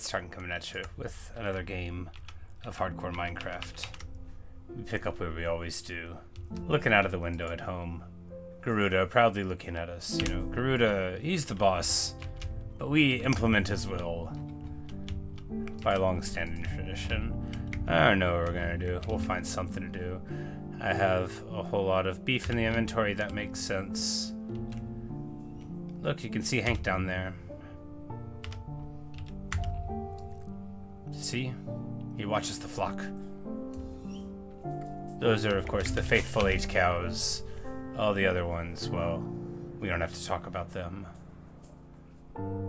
Starting coming at you with another game of hardcore Minecraft. We pick up where we always do. Looking out of the window at home. Garuda proudly looking at us. You know, Garuda, he's the boss. But we implement his will. By long-standing tradition. I don't know what we're gonna do. We'll find something to do. I have a whole lot of beef in the inventory. That makes sense. Look, you can see Hank down there. See? He watches the flock. Those are, of course, the faithful 8 cows. All the other ones, well, we don't have to talk about them.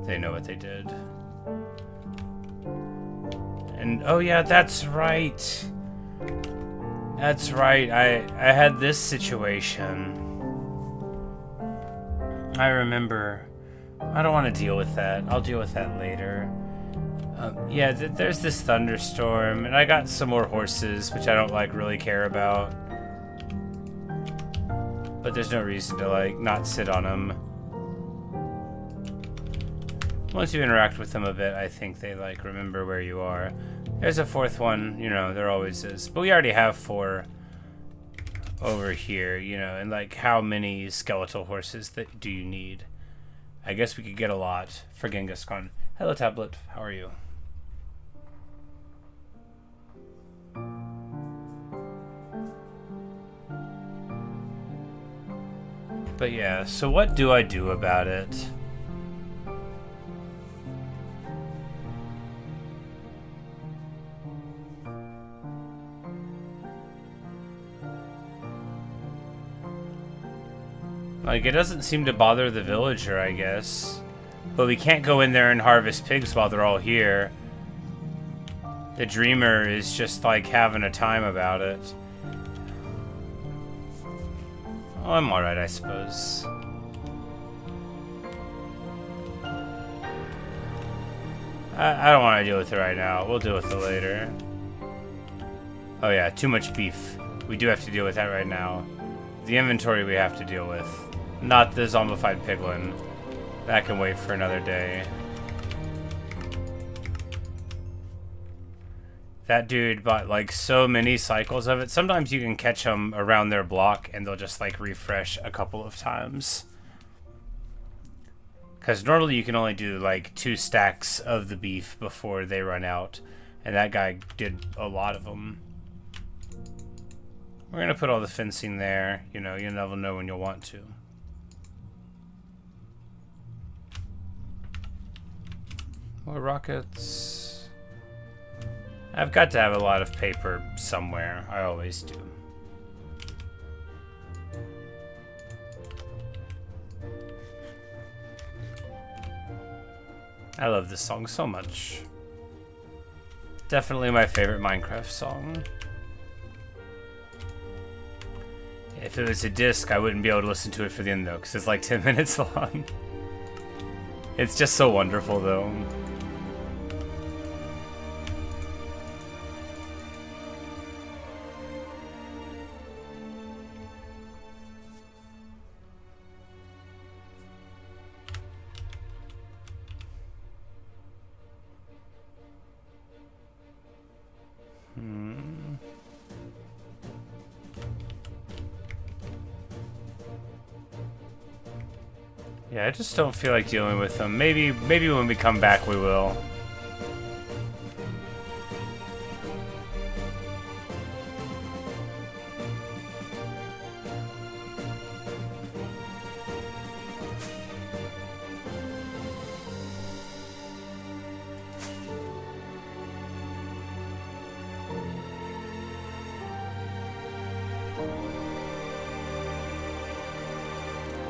They know what they did. And, oh yeah, that's right. That's right. I had this situation. I remember. I don't want to deal with that. I'll deal with that later. Yeah, there's this thunderstorm, and I got some more horses, which I don't, like, really care about. But there's no reason to, like, not sit on them. Once you interact with them a bit, I think they, like, remember where you are. There's a 4th one, you know, there always is. But we already have 4 over here, you know, and, like, how many skeletal horses do you need? I guess we could get a lot for Genghis Khan. Hello, tablet. How are you? But yeah, so what do I do about it? Like, it doesn't seem to bother the villager, I guess. But we can't go in there and harvest pigs while they're all here. The dreamer is just, like, having a time about it. Oh, I'm alright, I suppose. I don't want to deal with it right now. We'll deal with it later. Oh yeah, too much beef. We do have to deal with that right now. The inventory we have to deal with. Not the zombified piglin. That can wait for another day. That dude bought, like, so many cycles of it. Sometimes you can catch them around their block and they'll just, like, refresh a couple of times. Because normally you can only do, like, 2 stacks of the beef before they run out. And that guy did a lot of them. We're going to put all the fencing there. You know, you'll never know when you'll want to. More rockets. I've got to have a lot of paper somewhere. I always do. I love this song so much. Definitely my favorite Minecraft song. If it was a disc, I wouldn't be able to listen to it for the end though, because it's like 10 minutes long. It's just so wonderful though. Yeah, I just don't feel like dealing with them. Maybe when we come back we will.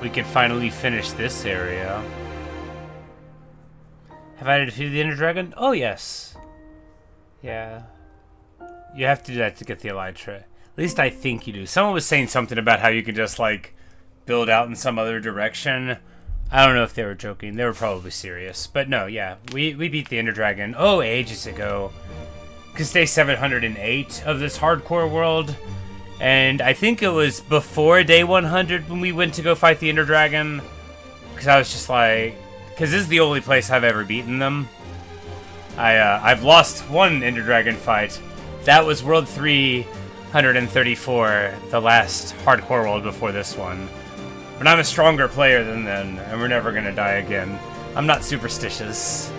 We can finally finish this area. Have I defeated the Ender Dragon? Oh, yes. Yeah. You have to do that to get the Elytra. At least I think you do. Someone was saying something about how you can just, like, build out in some other direction. I don't know if they were joking. They were probably serious. But no, yeah. We beat the Ender Dragon, oh, ages ago. Because day 708 of this hardcore world. And I think it was before day 100 when we went to go fight the Ender Dragon. Because I was just like... Because this is the only place I've ever beaten them. I've lost one Ender Dragon fight. That was World 334, the last hardcore world before this one. But I'm a stronger player than then, and we're never gonna die again. I'm not superstitious.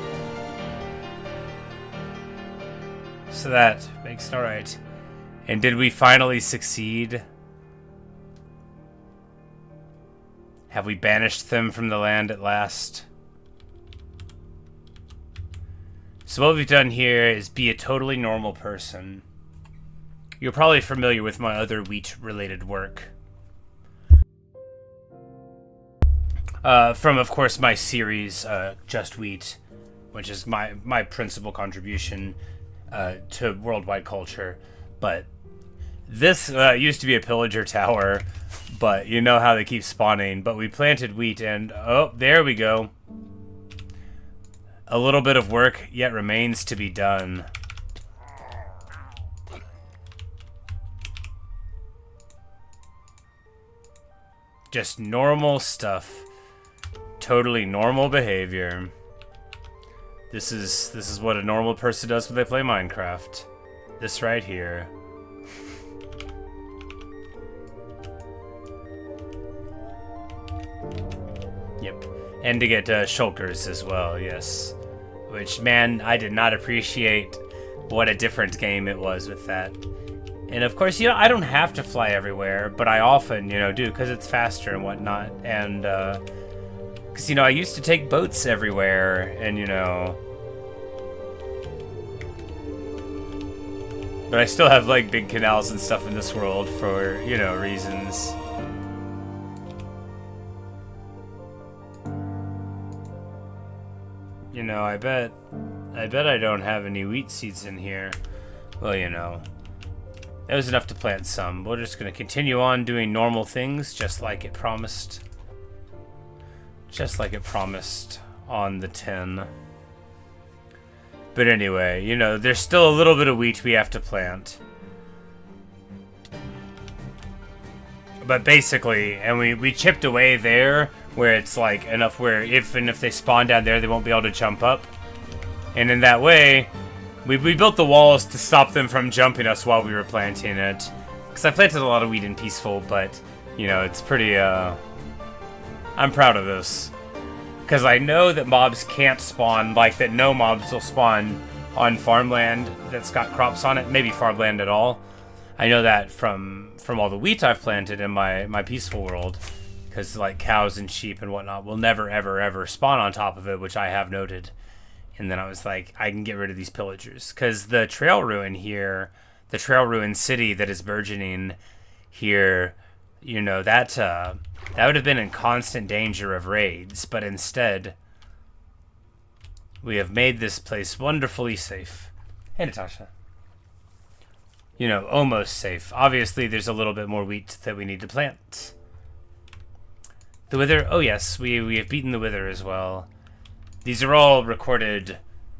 So that makes it alright. And did we finally succeed? Have we banished them from the land at last? So what we've done here is be a totally normal person. You're probably familiar with my other wheat-related work. From, of course, my series, Just Wheat, which is my principal contribution to worldwide culture. But this used to be a pillager tower, but you know how they keep spawning. But we planted wheat, and oh, there we go. A little bit of work yet remains to be done. Just normal stuff. Totally normal behavior. This is what a normal person does when they play Minecraft. This right here. Yep. And to get shulkers as well, yes. Which, man, I did not appreciate what a different game it was with that. And of course, you know, I don't have to fly everywhere, but I often, you know, do, because it's faster and whatnot. And, because, you know, I used to take boats everywhere, and, you know... But I still have, like, big canals and stuff in this world for, you know, reasons. You know, I bet I don't have any wheat seeds in here. Well, you know, that was enough to plant some. We're just gonna continue on doing normal things, just like it promised. Just like it promised on the tin. But anyway, you know, there's still a little bit of wheat we have to plant. But basically, and we chipped away there, where it's like enough where if they spawn down there, they won't be able to jump up. And in that way, we built the walls to stop them from jumping us while we were planting it. Because I planted a lot of wheat in Peaceful, but, you know, it's pretty, I'm proud of this. Because I know that mobs can't spawn, like that no mobs will spawn on farmland that's got crops on it, maybe farmland at all. I know that from all the wheat I've planted in my Peaceful world. Because, like, cows and sheep and whatnot will never, ever, ever spawn on top of it, which I have noted. And then I was like, I can get rid of these pillagers. Because the Trail Ruin here, the Trail Ruin city that is burgeoning here, you know, that would have been in constant danger of raids. But instead, we have made this place wonderfully safe. Hey, Natasha. You know, almost safe. Obviously, there's a little bit more wheat that we need to plant. The Wither, oh yes, we have beaten the Wither as well. These are all recorded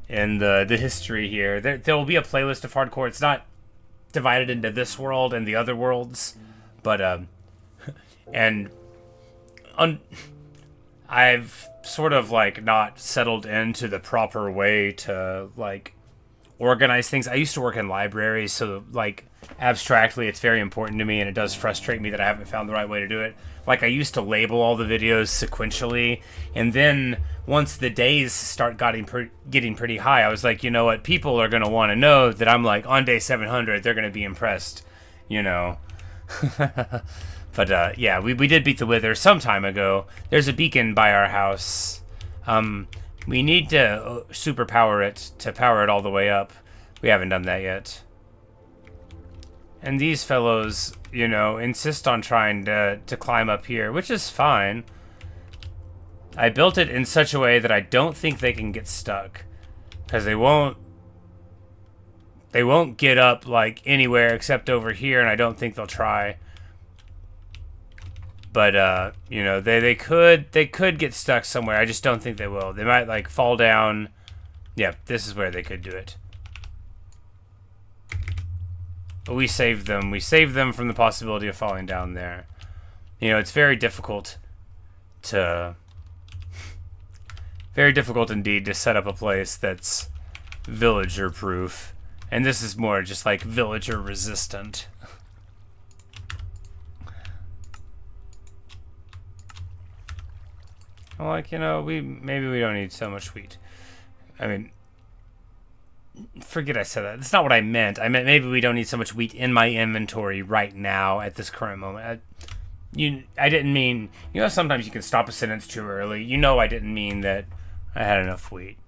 in the history here. There will be a playlist of hardcore. It's not divided into this world and the other worlds, but I've sort of like not settled into the proper way to like organize things. I used to work in libraries, so like abstractly it's very important to me, and it does frustrate me that I haven't found the right way to do it. Like, I used to label all the videos sequentially, and then once the days start getting pretty high, I was like, you know what, people are going to want to know that I'm like, on day 700, they're going to be impressed, you know. But, yeah, we did beat the Wither some time ago. There's a beacon by our house. We need to superpower it to power it all the way up. We haven't done that yet. And these fellows, you know, insist on trying to climb up here, which is fine. I built it in such a way that I don't think they can get stuck. Because they won't get up, like, anywhere except over here, and I don't think they'll try. But, you know, they could get stuck somewhere. I just don't think they will. They might, like, fall down. Yep, this is where they could do it. But we saved them. We saved them from the possibility of falling down there. You know, it's very difficult to... Very difficult indeed to set up a place that's villager proof. And this is more just like villager resistant. Like, you know, maybe we don't need so much wheat. I mean, forget I said that. That's not what I meant. I meant maybe we don't need so much wheat in my inventory right now at this current moment. I didn't mean, you know, sometimes you can stop a sentence too early. You know, I didn't mean that I had enough wheat.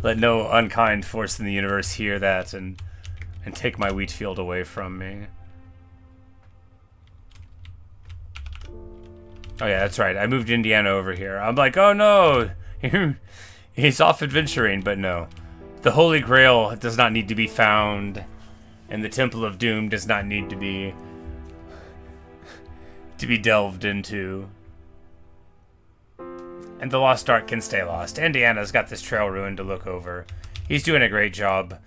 Let no unkind force in the universe hear that and take my wheat field away from me. Oh yeah, that's right. I moved Indiana over here. I'm like, oh no, he's off adventuring, but no. The Holy Grail does not need to be found, and the Temple of Doom does not need to be delved into. And the Lost Ark can stay lost. Indiana's got this trail ruin to look over. He's doing a great job.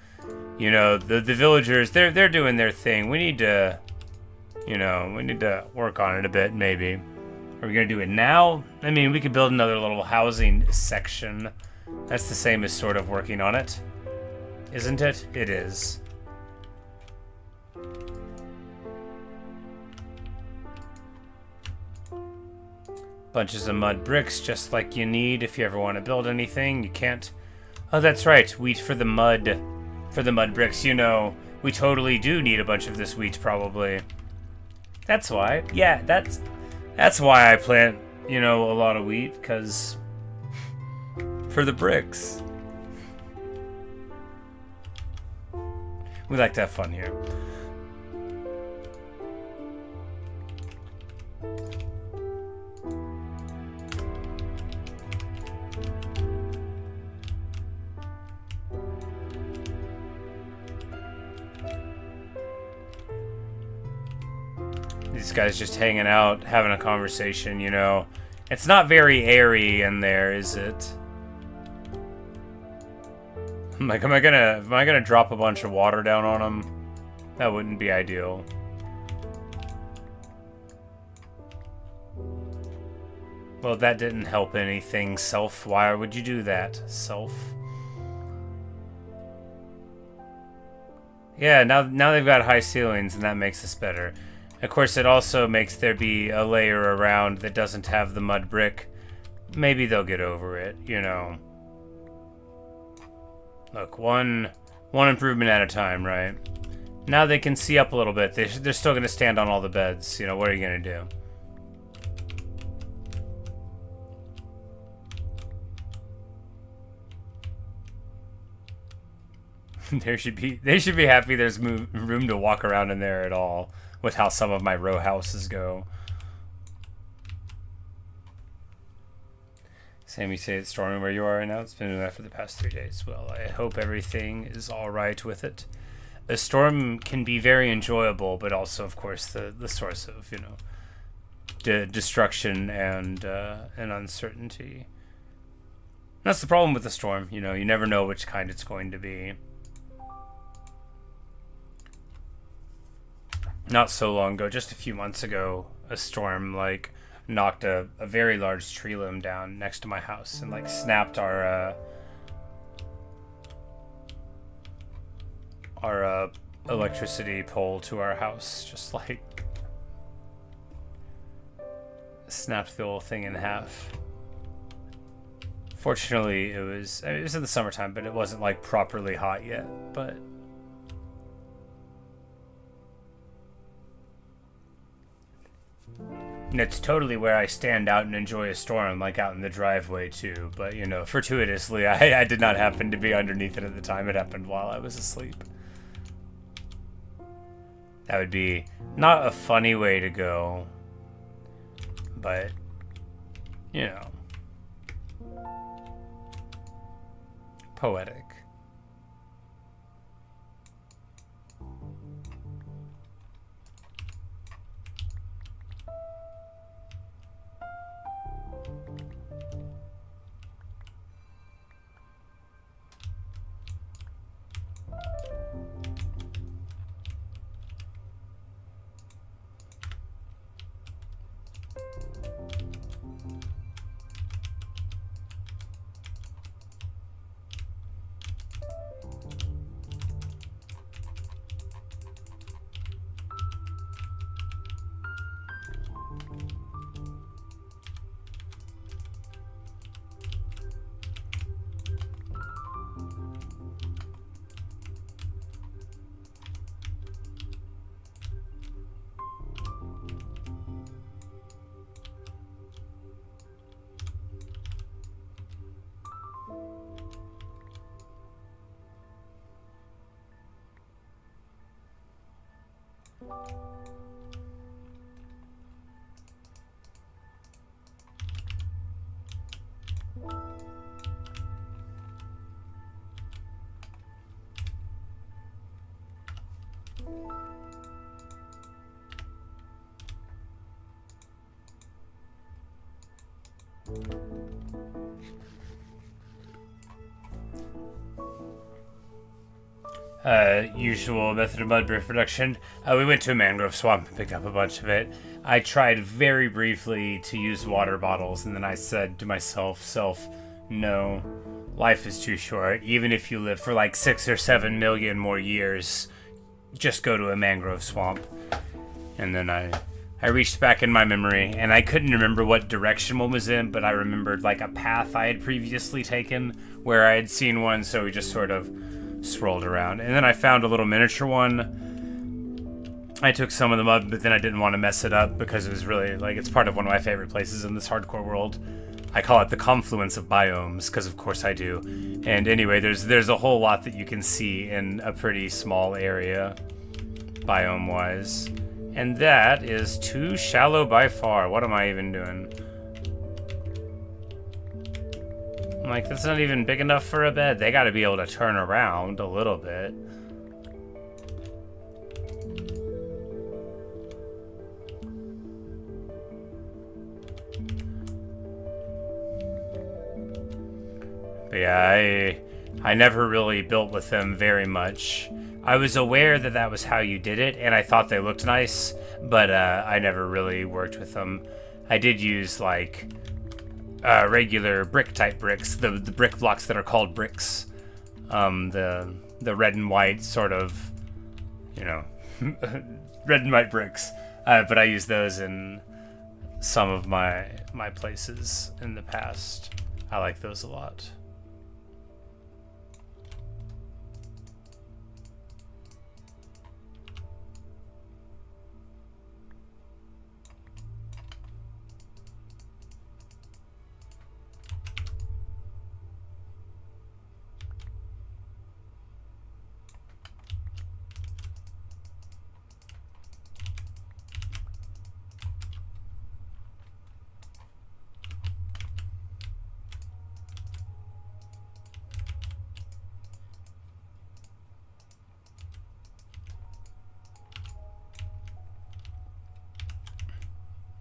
You know, the villagers, they're doing their thing. We need to, you know, we need to work on it a bit, maybe. Are we going to do it now? I mean, we could build another little housing section. That's the same as sort of working on it. Isn't it? It is. Bunches of mud bricks, just like you need if you ever want to build anything. You can't... Oh, that's right. Wheat for the mud. For the mud bricks. You know, we totally do need a bunch of this wheat, probably. That's why. Yeah, that's why I plant, you know, a lot of wheat, because for the bricks. We like to have fun here. These guys just hanging out, having a conversation, you know. It's not very airy in there, is it? I'm like, am I gonna drop a bunch of water down on them? That wouldn't be ideal. Well, that didn't help anything, Self. Why would you do that, Self? Yeah, now they've got high ceilings, and that makes this better. Of course, it also makes there be a layer around that doesn't have the mud brick. Maybe they'll get over it, you know. Look, one improvement at a time, right? Now they can see up a little bit. They're still going to stand on all the beds. You know, what are you going to do? They should be happy there's room to walk around in there at all, with how some of my row houses go. Sammy, say it's storming where you are right now. It's been doing that for the past 3 days. Well, I hope everything is all right with it. A storm can be very enjoyable, but also, of course, the source of, you know, destruction and uncertainty. That's the problem with the storm. You know, you never know which kind it's going to be. Not so long ago, just a few months ago, a storm, like, knocked a very large tree limb down next to my house and, like, snapped our electricity pole to our house. Just, like, snapped the whole thing in half. Fortunately, it was in the summertime, but it wasn't, like, properly hot yet, but... And it's totally where I stand out and enjoy a storm, like out in the driveway too. But, you know, fortuitously, I did not happen to be underneath it at the time. It happened while I was asleep. That would be not a funny way to go, but, you know, poetic. Usual method of mud brick production. We went to a mangrove swamp and picked up a bunch of it. I tried very briefly to use water bottles, and then I said to myself, no, life is too short. Even if you live for like 6 or 7 million more years, just go to a mangrove swamp. And then I reached back in my memory, and I couldn't remember what direction one was in, but I remembered like a path I had previously taken where I had seen one, so we just sort of swirled around. And then I found a little miniature one. I took some of the mud, but then I didn't want to mess it up because it was really, like, it's part of one of my favorite places in this hardcore world. I call it the confluence of biomes, because of course I do. And anyway, there's a whole lot that you can see in a pretty small area, biome-wise. And that is too shallow by far. What am I even doing? I'm like, that's not even big enough for a bed. They gotta be able to turn around a little bit. But yeah, I never really built with them very much. I was aware that that was how you did it, and I thought they looked nice, but I never really worked with them. I did use, like, regular brick-type bricks, the brick blocks that are called bricks. The red and white sort of, you know, red and white bricks. But I used those in some of my places in the past. I like those a lot.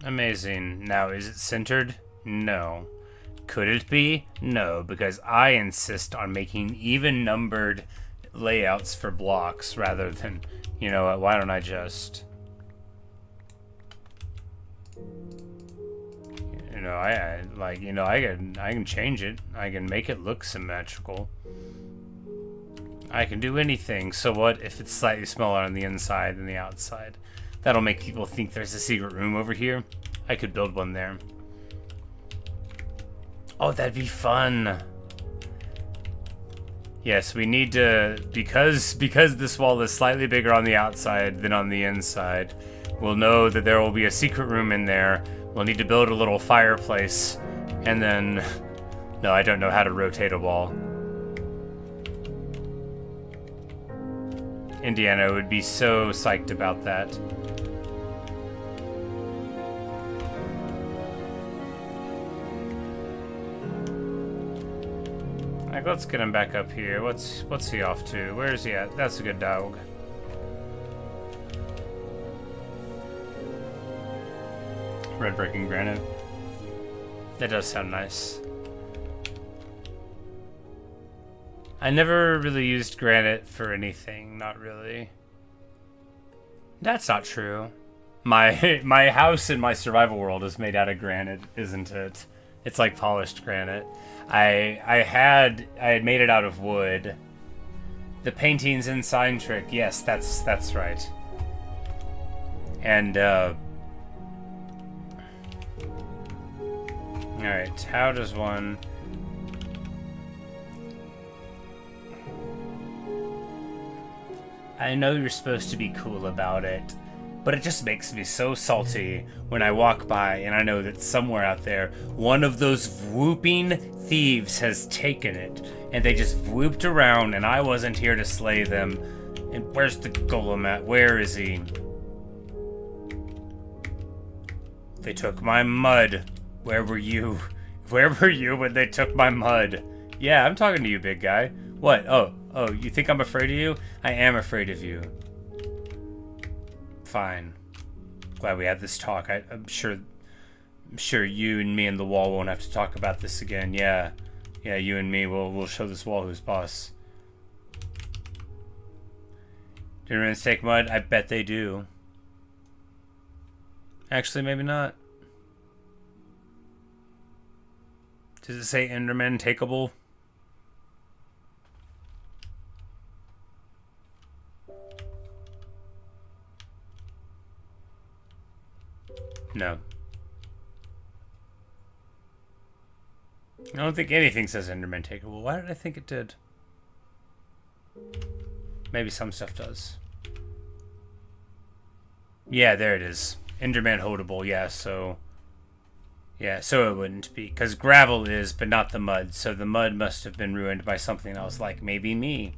Amazing. Now, is it centered? No. Could it be? No, because I insist on making even-numbered layouts for blocks rather than, you know what, why don't I just... You know, I can change it. I can make it look symmetrical. I can do anything. So what if it's slightly smaller on the inside than the outside? That'll make people think there's a secret room over here. I could build one there. Oh, that'd be fun. Yes, we need to, because this wall is slightly bigger on the outside than on the inside, we'll know that there will be a secret room in there. We'll need to build a little fireplace, and then... No, I don't know how to rotate a wall. Indiana would be so psyched about that. Like, let's get him back up here. What's he off to? Where is he at? That's a good dog. Red breaking granite. That does sound nice. I never really used granite for anything, not really. That's not true. My house in my survival world is made out of granite, isn't it? It's like polished granite. I had made it out of wood. The paintings in Sign Trick, yes, that's right. And alright, how does one... I know you're supposed to be cool about it, but it just makes me so salty when I walk by and I know that somewhere out there, one of those whooping thieves has taken it, and they just whooped around and I wasn't here to slay them. And where's the golem at? Where is he? They took my mud. Where were you? Where were you when they took my mud? Yeah, I'm talking to you, big guy. What? Oh, you think I'm afraid of you? I am afraid of you. Fine. Glad we had this talk. I'm sure you and me and the wall won't have to talk about this again. Yeah, you and me we'll show this wall who's boss. Do Endermans take mud? I bet they do. Actually, maybe not. Does it say Enderman takeable? No. I don't think anything says Enderman takeable. Why did I think it did? Maybe some stuff does. Yeah, there it is. Enderman holdable, yeah, so it wouldn't be. Because gravel is, but not the mud. So the mud must have been ruined by something else, like maybe me.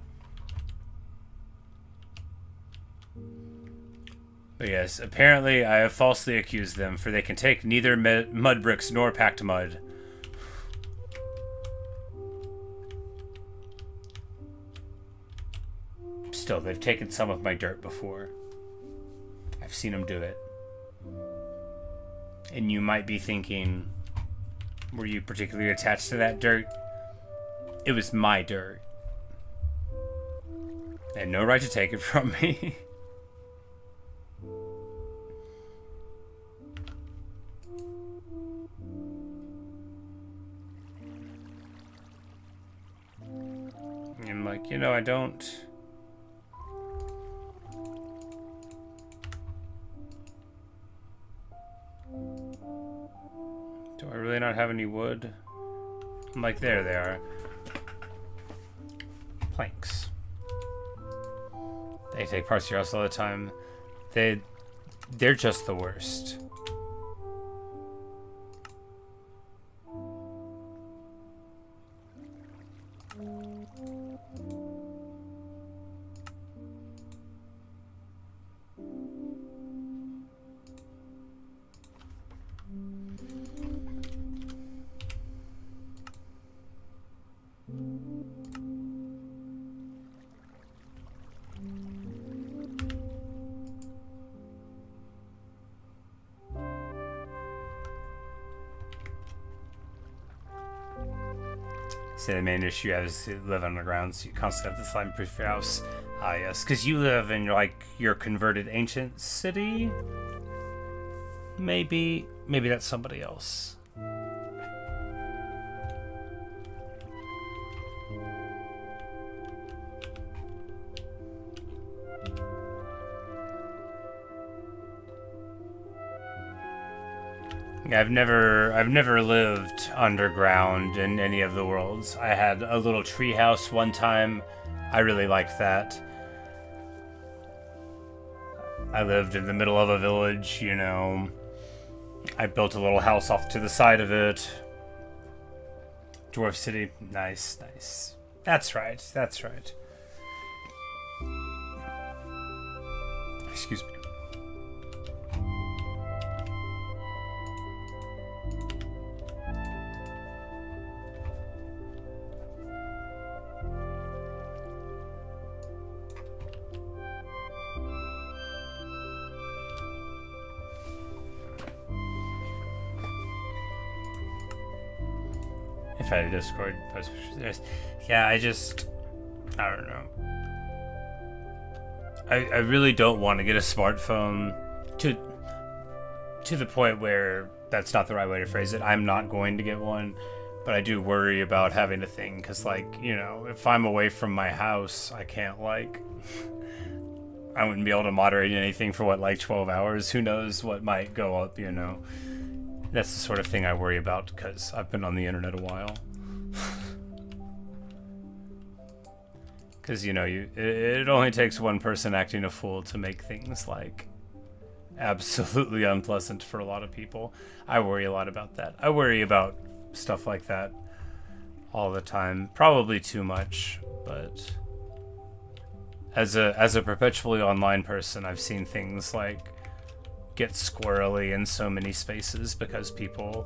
But yes, apparently I have falsely accused them, for they can take neither mud bricks nor packed mud. Still, they've taken some of my dirt before. I've seen them do it. And you might be thinking, were you particularly attached to that dirt? It was my dirt. They had no right to take it from me. And I'm like, I don't... Do I really not have any wood? I'm like, there they are. Planks. They take parts of your house all the time. They're just the worst. So the main issue is you live underground, so you constantly have the slime-proof your house. Ah, yes, because you live in your converted ancient city. Maybe that's somebody else. I've never lived underground in any of the worlds. I had a little tree house one time. I really liked that. I lived in the middle of a village, I built a little house off to the side of it. Dwarf City. Nice, nice. That's right. Excuse me. If I had a Discord post pictures, yeah, I don't know. I really don't want to get a smartphone to the point where that's not the right way to phrase it. I'm not going to get one, but I do worry about having a thing because, if I'm away from my house, I can't I wouldn't be able to moderate anything for 12 hours. Who knows what might go up, That's the sort of thing I worry about because I've been on the internet a while. Because, it only takes one person acting a fool to make things, absolutely unpleasant for a lot of people. I worry a lot about that. I worry about stuff like that all the time. Probably too much, but as a perpetually online person, I've seen things get squirrely in so many spaces because people,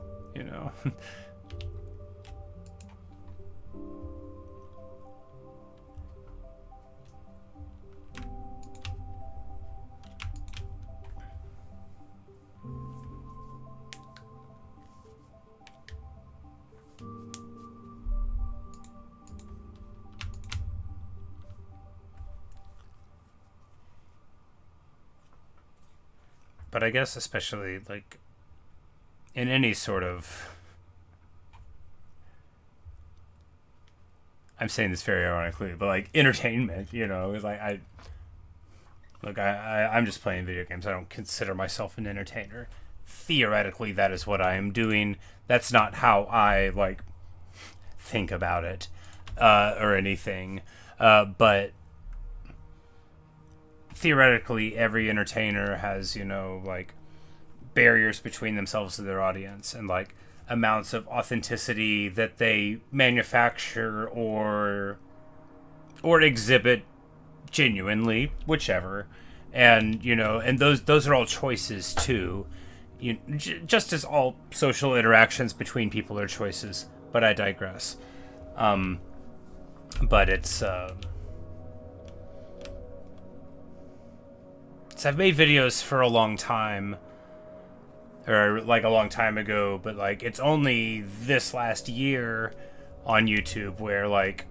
but I guess especially like in any sort of, I'm saying this very ironically, but like entertainment, you know, is like I'm just playing video games. I don't consider myself an entertainer. Theoretically, that is what I am doing. That's not how I like think about it or anything. But theoretically, every entertainer has, you know, like barriers between themselves and their audience, and like amounts of authenticity that they manufacture or exhibit genuinely, whichever. And you know, and those are all choices too, just as all social interactions between people are choices. But I digress. But it's so I've made videos for a long time, or like a long time ago, but like it's only this last year on YouTube where, like,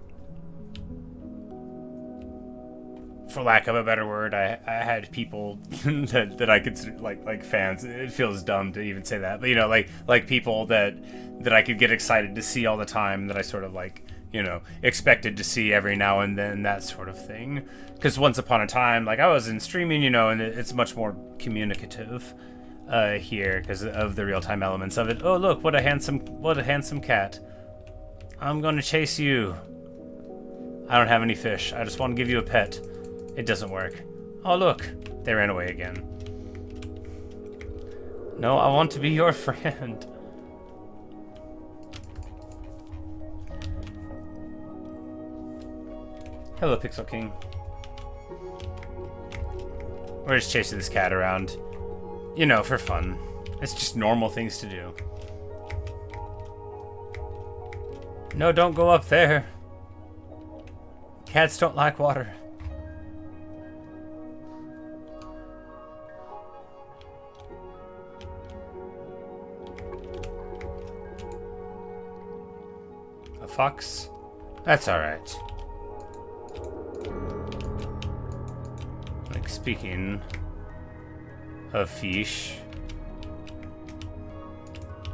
for lack of a better word, I had people that I consider like fans. It feels dumb to even say that, but you know, like people that I could get excited to see all the time, that I sort of like, you know, expected to see every now and then, that sort of thing. Because once upon a time, like, I was in streaming, you know, and it's much more communicative here because of the real-time elements of it. Oh, look, what a handsome cat. I'm going to chase you. I don't have any fish. I just want to give you a pet. It doesn't work. Oh, look. They ran away again. No, I want to be your friend. Hello, Pixel King. We're just chasing this cat around. You know, for fun. It's just normal things to do. No, don't go up there. Cats don't like water. A fox? That's alright. Like, speaking of fish,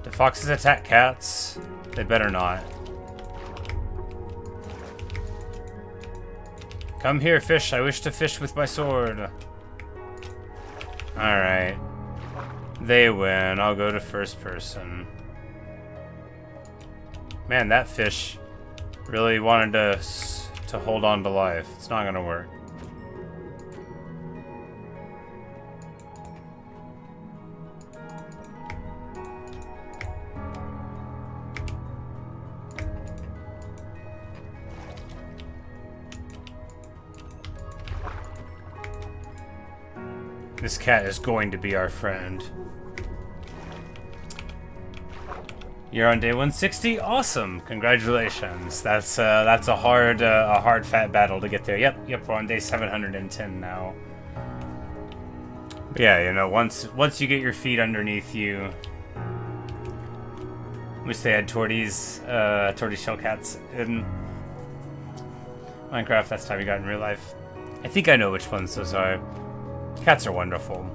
do foxes attack cats? They better not. Come here, fish. I wish to fish with my sword. Alright. They win. I'll go to first person. Man, that fish really wanted to hold on to life. It's not gonna work. This cat is going to be our friend. You're on day 160. Awesome! Congratulations. That's a hard fat battle to get there. Yep. We're on day 710 now. But yeah, you know, once you get your feet underneath you. Wish they had torties shell cats in Minecraft. That's the time you got in real life. I think I know which ones those are. Cats are wonderful.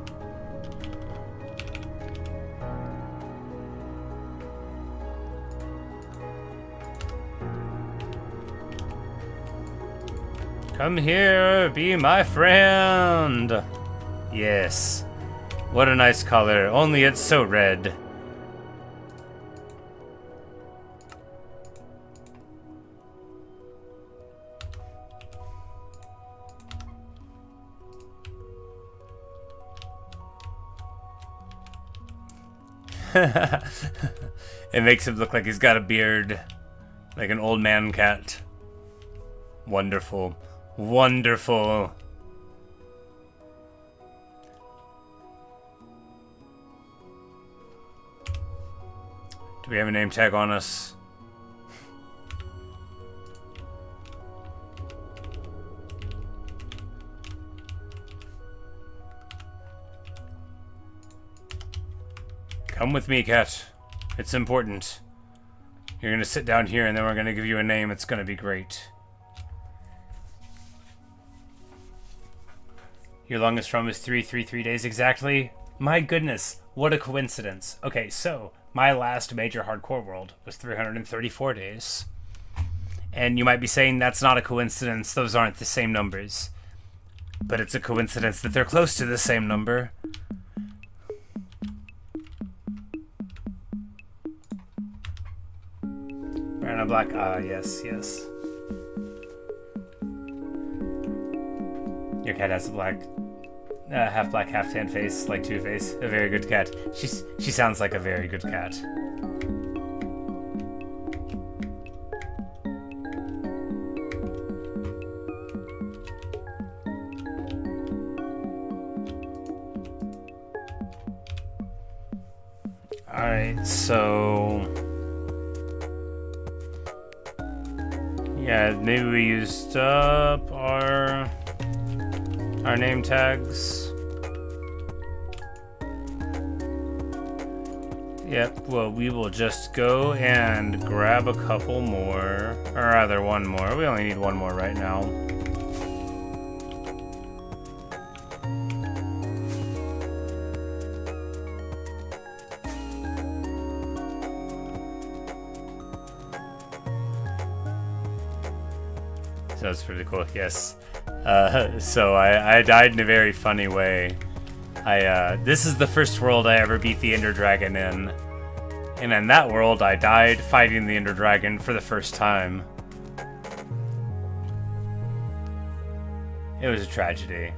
Come here, be my friend. Yes. What a nice color, only it's so red. It makes him look like he's got a beard, like an old man cat. Wonderful. Wonderful. Do we have a name tag on us? Come with me, cat. It's important. You're gonna sit down here and then we're gonna give you a name. It's gonna be great. Your longest run was 333 days exactly. My goodness, what a coincidence. Okay, so my last major hardcore world was 334 days. And you might be saying that's not a coincidence, those aren't the same numbers. But it's a coincidence that they're close to the same number. Brown and black, yes, yes. Your cat has a black, half black, half tan face, like Two-Face. A very good cat. She sounds like a very good cat. Alright, so... yeah, maybe we used up our name tags. Yep, well, we will just go and grab a couple more, or rather one more. We only need one more right now. So that's pretty cool, yes. So I died in a very funny way. This is the first world I ever beat the Ender Dragon in. And in that world, I died fighting the Ender Dragon for the first time. It was a tragedy.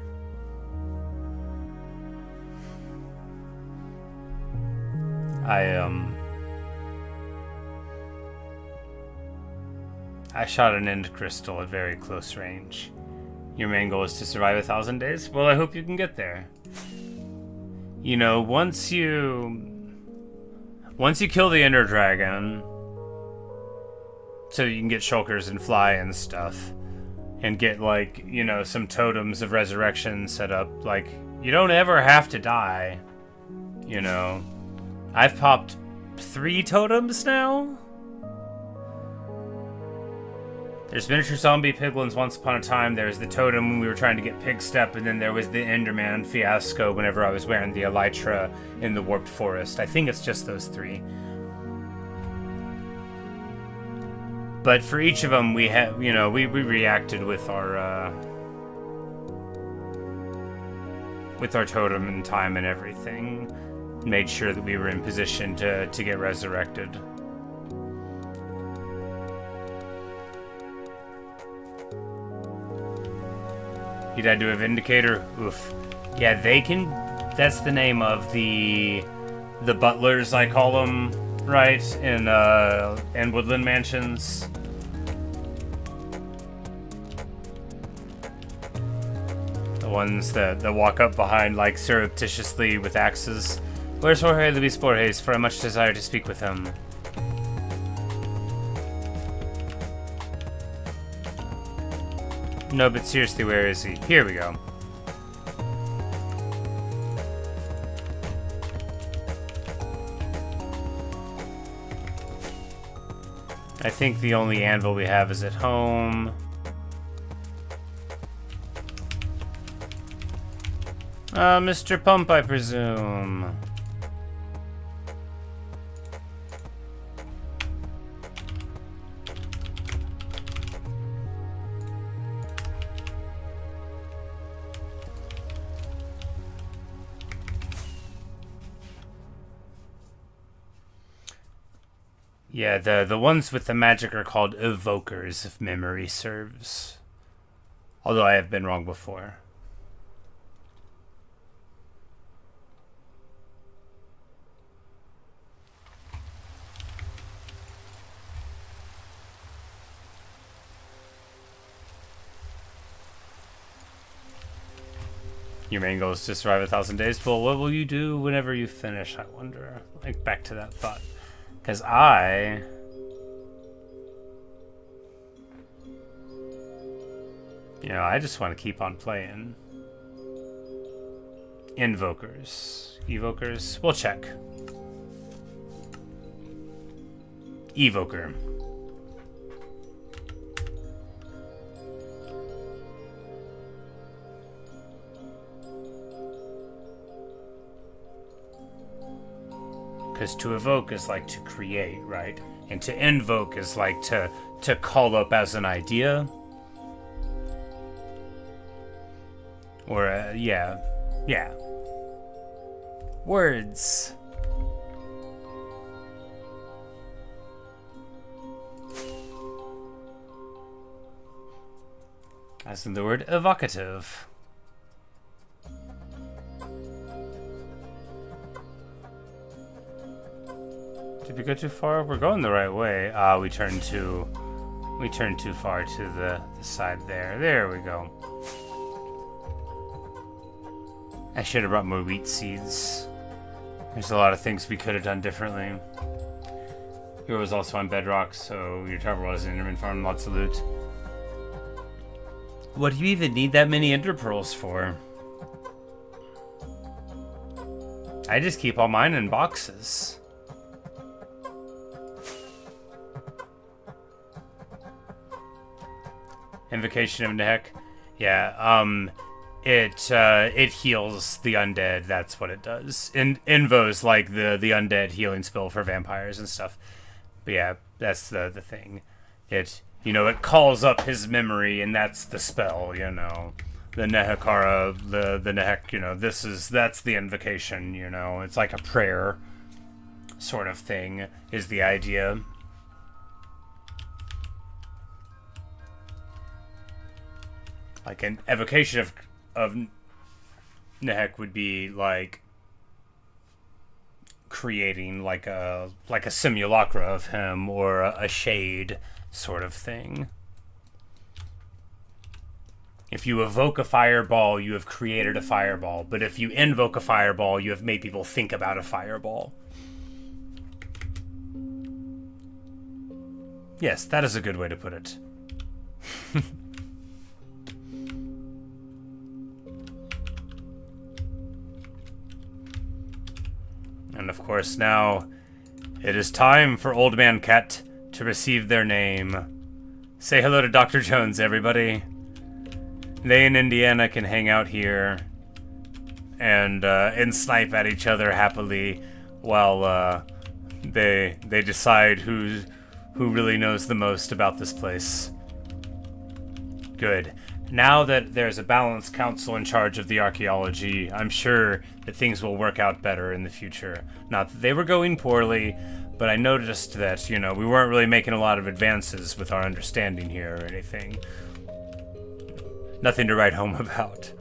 I shot an end crystal at very close range. Your main goal is to survive 1,000 days? Well, I hope you can get there. You know, once you kill the Ender Dragon, so you can get shulkers and fly and stuff, and get, like, you know, some totems of resurrection set up, like, you don't ever have to die, you know. I've popped 3 totems now? There's miniature zombie piglins once upon a time. There's the totem when we were trying to get pig step, and then there was the Enderman fiasco whenever I was wearing the elytra in the warped forest. I think it's just those 3. But for each of them, we have, you know, we reacted with our totem and time and everything. Made sure that we were in position to get resurrected. You died to a Vindicator? Oof. Yeah, they can... that's the name of the butlers, I call them, right? In Woodland Mansions. The ones that walk up behind, like, surreptitiously with axes. Where's Jorge Luis Borges? For I much desire to speak with him. No, but seriously, where is he? Here we go. I think the only anvil we have is at home. Mr. Pump, I presume. Yeah, the ones with the magic are called evokers, if memory serves. Although I have been wrong before. Your main goal is to survive 1,000 days. Well, what will you do whenever you finish, I wonder? Like, back to that thought. Because you know, I just want to keep on playing. Invokers. Evokers? We'll check. Evoker. Because to evoke is like to create, right? And to invoke is like to call up as an idea. Or, yeah. Words. As in the word evocative. Did we go too far? We're going the right way. We turned too far to the side there. There we go. I should have brought more wheat seeds. There's a lot of things we could have done differently. Here was also on bedrock, so your tower was an Enderman farm, lots of loot. What do you even need that many ender pearls for? I just keep all mine in boxes. Invocation of Nehek. Yeah, it heals the undead. That's what it does. Invo's like the undead healing spell for vampires and stuff. But yeah, that's the thing. It calls up his memory, and that's the spell. The Nehekara, the Nehek. That's the invocation. It's like a prayer, sort of thing. Is the idea. Like an evocation of Nehek would be like creating like a simulacra of him or a shade sort of thing. If you evoke a fireball, you have created a fireball. But if you invoke a fireball, you have made people think about a fireball. Yes, that is a good way to put it. And of course now, it is time for Old Man Cat to receive their name. Say hello to Dr. Jones, everybody. They in Indiana can hang out here and snipe at each other happily while they decide who really knows the most about this place. Good. Now that there's a balanced council in charge of the archaeology, I'm sure that things will work out better in the future. Not that they were going poorly, but I noticed that, we weren't really making a lot of advances with our understanding here or anything. Nothing to write home about.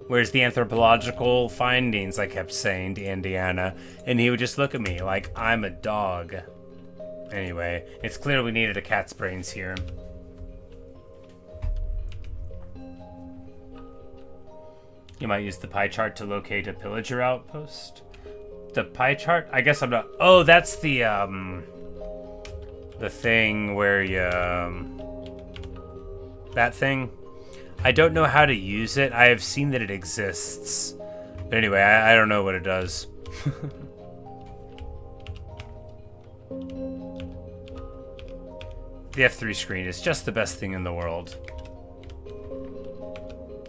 Where's the anthropological findings, I kept saying to Indiana, and he would just look at me like I'm a dog. Anyway, it's clear we needed a cat's brains here. You might use the pie chart to locate a pillager outpost. The pie chart? I guess I'm not... Oh, that's the thing where you... that thing? I don't know how to use it. I have seen that it exists. But anyway, I don't know what it does. The F3 screen is just the best thing in the world.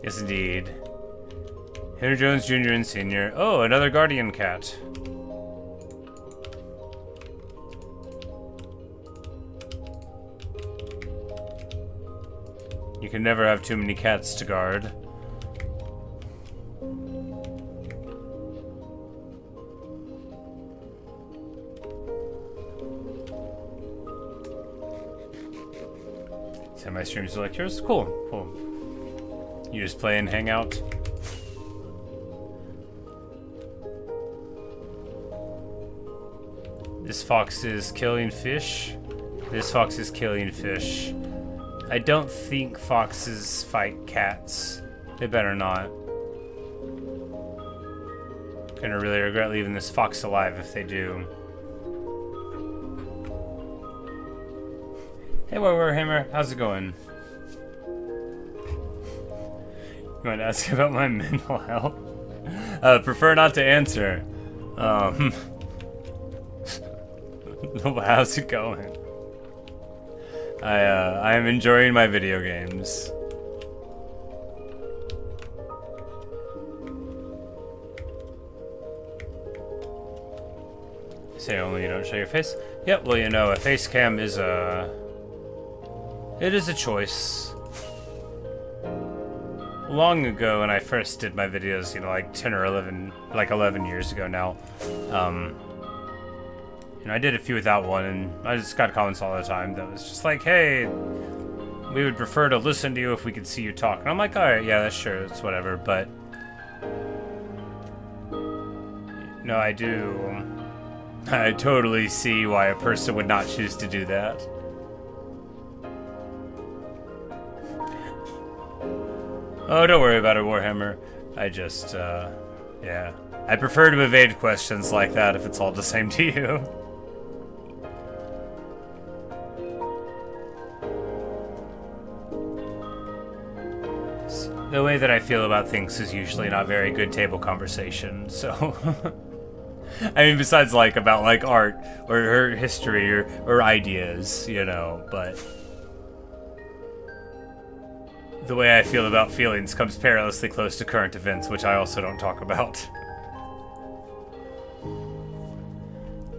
Yes, indeed. Henry Jones Jr. and Sr. Oh, another guardian cat. You can never have too many cats to guard. So my streams are like yours? Cool. You just play and hang out? This fox is killing fish. This fox is killing fish. I don't think foxes fight cats. They better not. Gonna really regret leaving this fox alive if they do. Hey, Warhammer, how's it going? You want to ask about my mental health? Prefer not to answer. How's it going? I am enjoying my video games. Say only you don't show your face? Yep, well, you know, a face cam is it is a choice. Long ago, when I first did my videos, you know, like 10 or 11, like 11 years ago now, you know, I did a few without one, and I just got comments all the time that was just like, hey, we would prefer to listen to you if we could see you talk. And I'm like, alright, yeah, that's sure, it's whatever, but... No, I totally see why a person would not choose to do that. Oh, don't worry about it, Warhammer. I just, yeah. I prefer to evade questions like that if it's all the same to you. The way that I feel about things is usually not very good table conversation, so... I mean, besides, like, about, like, art, or history, or ideas, you know, but... The way I feel about feelings comes perilously close to current events, which I also don't talk about.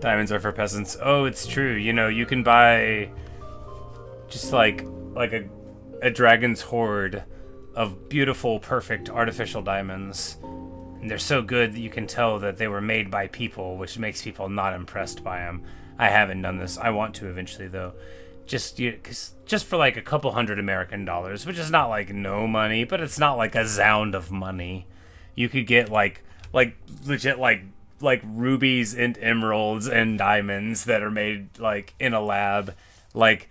Diamonds are for peasants. Oh, it's true, you know, you can buy... just, like a dragon's hoard of beautiful, perfect, artificial diamonds. And they're so good that you can tell that they were made by people, which makes people not impressed by them. I haven't done this. I want to eventually, though. Just for like a couple $100 American, which is not like no money, but it's not like a zound of money. You could get like legit like rubies and emeralds and diamonds that are made like in a lab, like.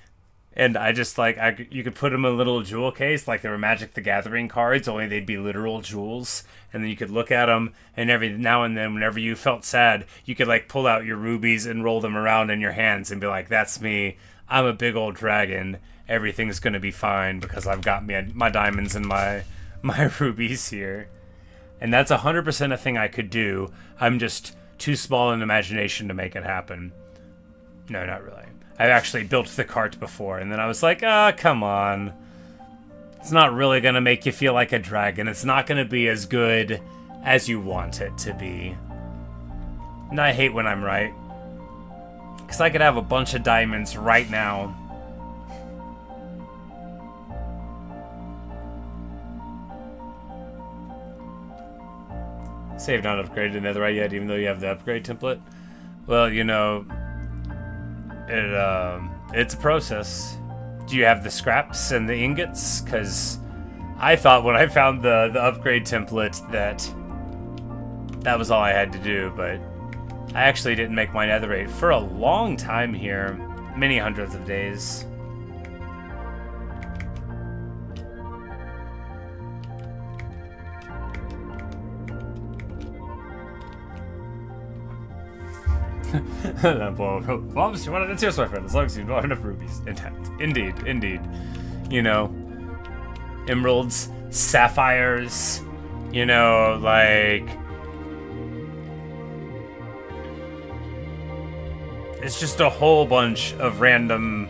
And I just, like, you could put them in a little jewel case, like they were Magic the Gathering cards, only they'd be literal jewels. And then you could look at them, and every now and then, whenever you felt sad, you could, like, pull out your rubies and roll them around in your hands and be like, that's me. I'm a big old dragon. Everything's going to be fine because I've got my diamonds and my rubies here. And that's 100% a thing I could do. I'm just too small in imagination to make it happen. No, not really. I've actually built the cart before, and then I was like, come on. It's not really going to make you feel like a dragon. It's not going to be as good as you want it to be. And I hate when I'm right. Because I could have a bunch of diamonds right now. Save not upgraded to netherite yet, even though you have the upgrade template. Well, you know... It's a process. Do you have the scraps and the ingots? Because I thought when I found the upgrade template that was all I had to do, but I actually didn't make my netherite for a long time here. Many hundreds of days. Well, that's yours, my friend, as long as you don't have enough rubies. Indeed, indeed. You know, emeralds, sapphires, you know, like... It's just a whole bunch of random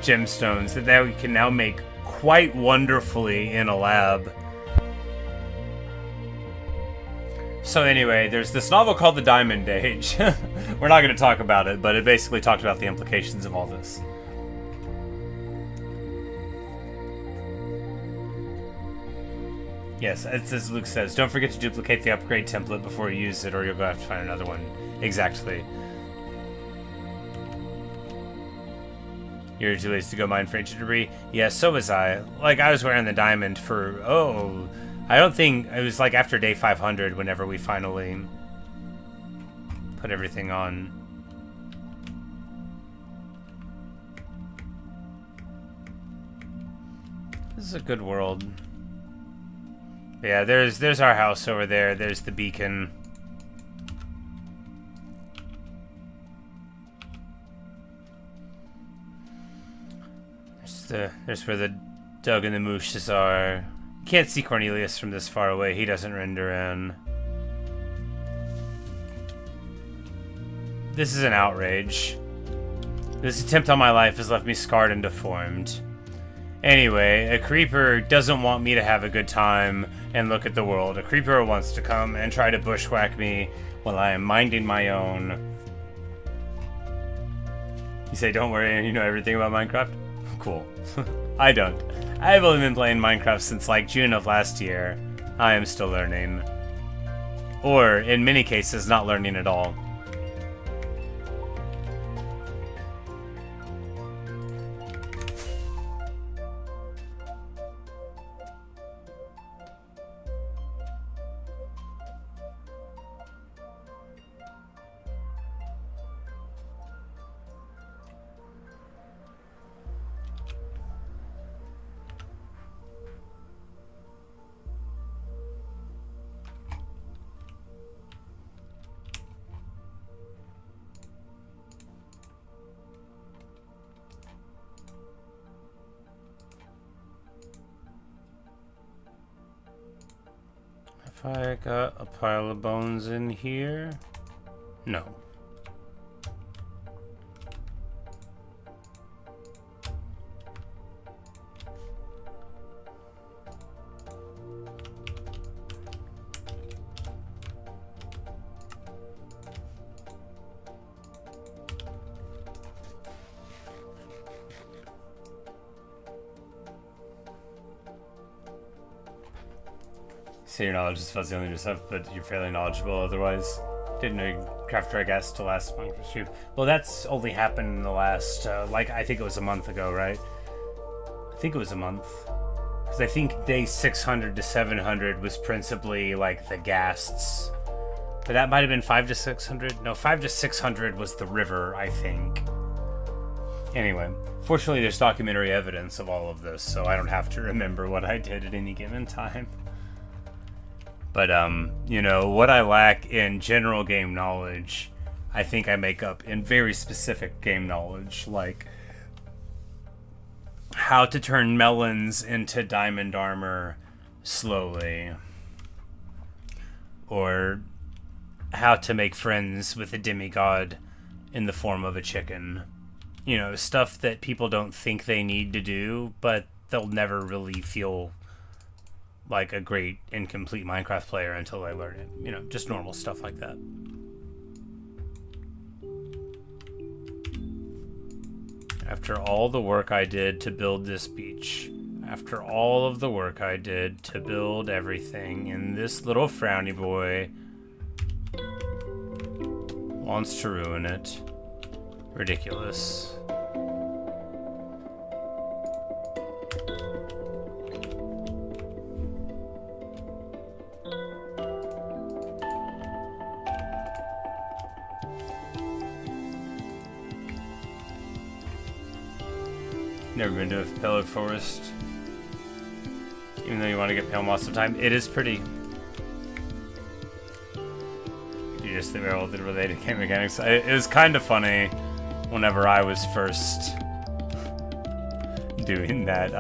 gemstones that we can now make quite wonderfully in a lab. So anyway, there's this novel called The Diamond Age. We're not going to talk about it, but it basically talked about the implications of all this. Yes, as Luke says, don't forget to duplicate the upgrade template before you use it, or you'll go have to find another one. Exactly. You're too lazy to go mine for ancient debris? Yeah, so was I. Like, I was wearing the diamond for, I don't think, it was like after day 500 whenever we finally put everything on. This is a good world. But yeah, there's our house over there. There's the beacon. There's where the Doug and the Mooshes are. You can't see Cornelius from this far away. He doesn't render in. This is an outrage. This attempt on my life has left me scarred and deformed. Anyway, a creeper doesn't want me to have a good time and look at the world. A creeper wants to come and try to bushwhack me while I am minding my own. say don't worry, you know everything about Minecraft? Cool. I don't. I've only been playing Minecraft since like June of last year. I am still learning. Or, in many cases, not learning at all. If I got a pile of bones in here? No. So your knowledge is fuzzy on your stuff, but you're fairly knowledgeable otherwise. Didn't know you craft dry gas to last Minecraft stream. Well, that's only happened in the last, I think it was a month ago, right? I think it was a month. Because I think day 600 to 700 was principally, like, the ghasts. But that might have been 5 to 600? No, 5 to 600 was the river, I think. Anyway, fortunately there's documentary evidence of all of this, so I don't have to remember what I did at any given time. But, you know, what I lack in general game knowledge, I think I make up in very specific game knowledge, like how to turn melons into diamond armor slowly, or how to make friends with a demigod in the form of a chicken. You know, stuff that people don't think they need to do, but they'll never really feel like a great and complete Minecraft player until they learn it. You know, just normal stuff like that. After all the work I did to build this beach, after all of the work I did to build everything, and this little frowny boy wants to ruin it. Ridiculous. Never been to a Pale Forest. Even though you want to get pale most of the time, it is pretty. You just think all the related game mechanics. It was kind of funny whenever I was first doing that.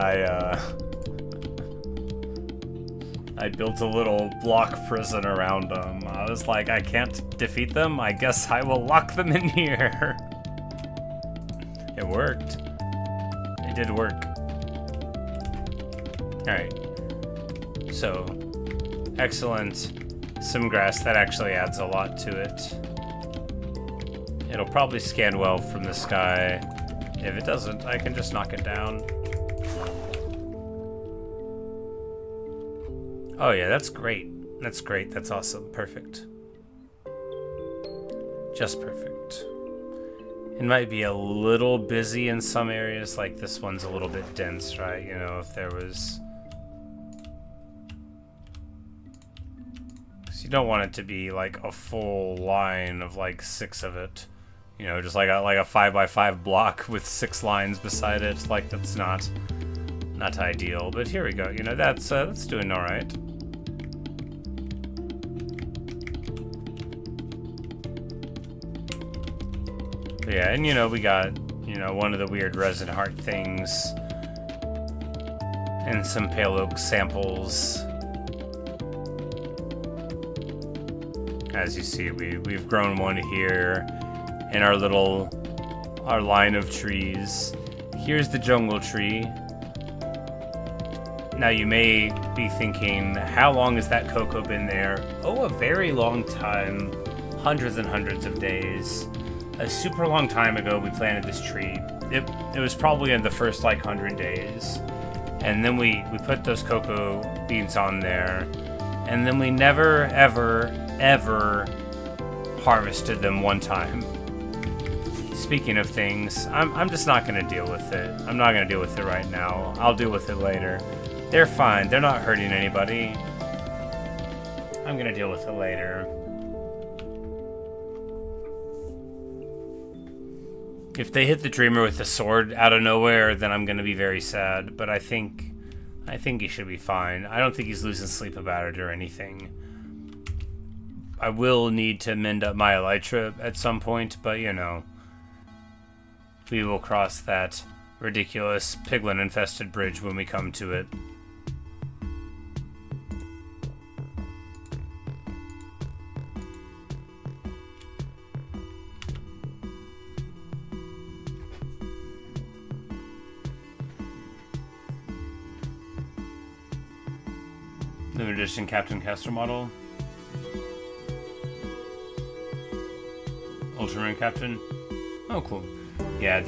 I built a little block prison around them. I was like, I can't defeat them. I guess I will lock them in here. It worked. It did work. Alright. So, excellent. Some grass, that actually adds a lot to it. It'll probably scan well from the sky. If it doesn't, I can just knock it down. Oh yeah, that's great. That's great. That's awesome. Perfect. Just perfect. It might be a little busy in some areas, like this one's a little bit dense, right? You know, if there was... Because you don't want it to be like a full line of like 6 of it. You know, just like a 5x5 block with 6 lines beside it. Like, that's not ideal. But here we go. You know, that's doing all right. But yeah, and you know, we got, you know, one of the weird resin heart things and some pale oak samples. As you see, we've grown one here in our line of trees. Here's the jungle tree. Now you may be thinking, how long has that cocoa been there? Oh, a very long time. Hundreds and hundreds of days. a super long time ago, we planted this tree. It was probably in the first, like, 100 days. And then we put those cocoa beans on there. And then we never, ever, ever harvested them one time. Speaking of things, I'm just not going to deal with it. I'm not going to deal with it right now. I'll deal with it later. They're fine. They're not hurting anybody. I'm going to deal with it later. If they hit the dreamer with the sword out of nowhere, then I'm going to be very sad. But I think he should be fine. I don't think he's losing sleep about it or anything. I will need to mend up my elytra at some point, but you know, we will cross that ridiculous piglin-infested bridge when we come to it. Limited edition Captain Cassor model. Ultramarine Captain. Oh, cool. Yeah,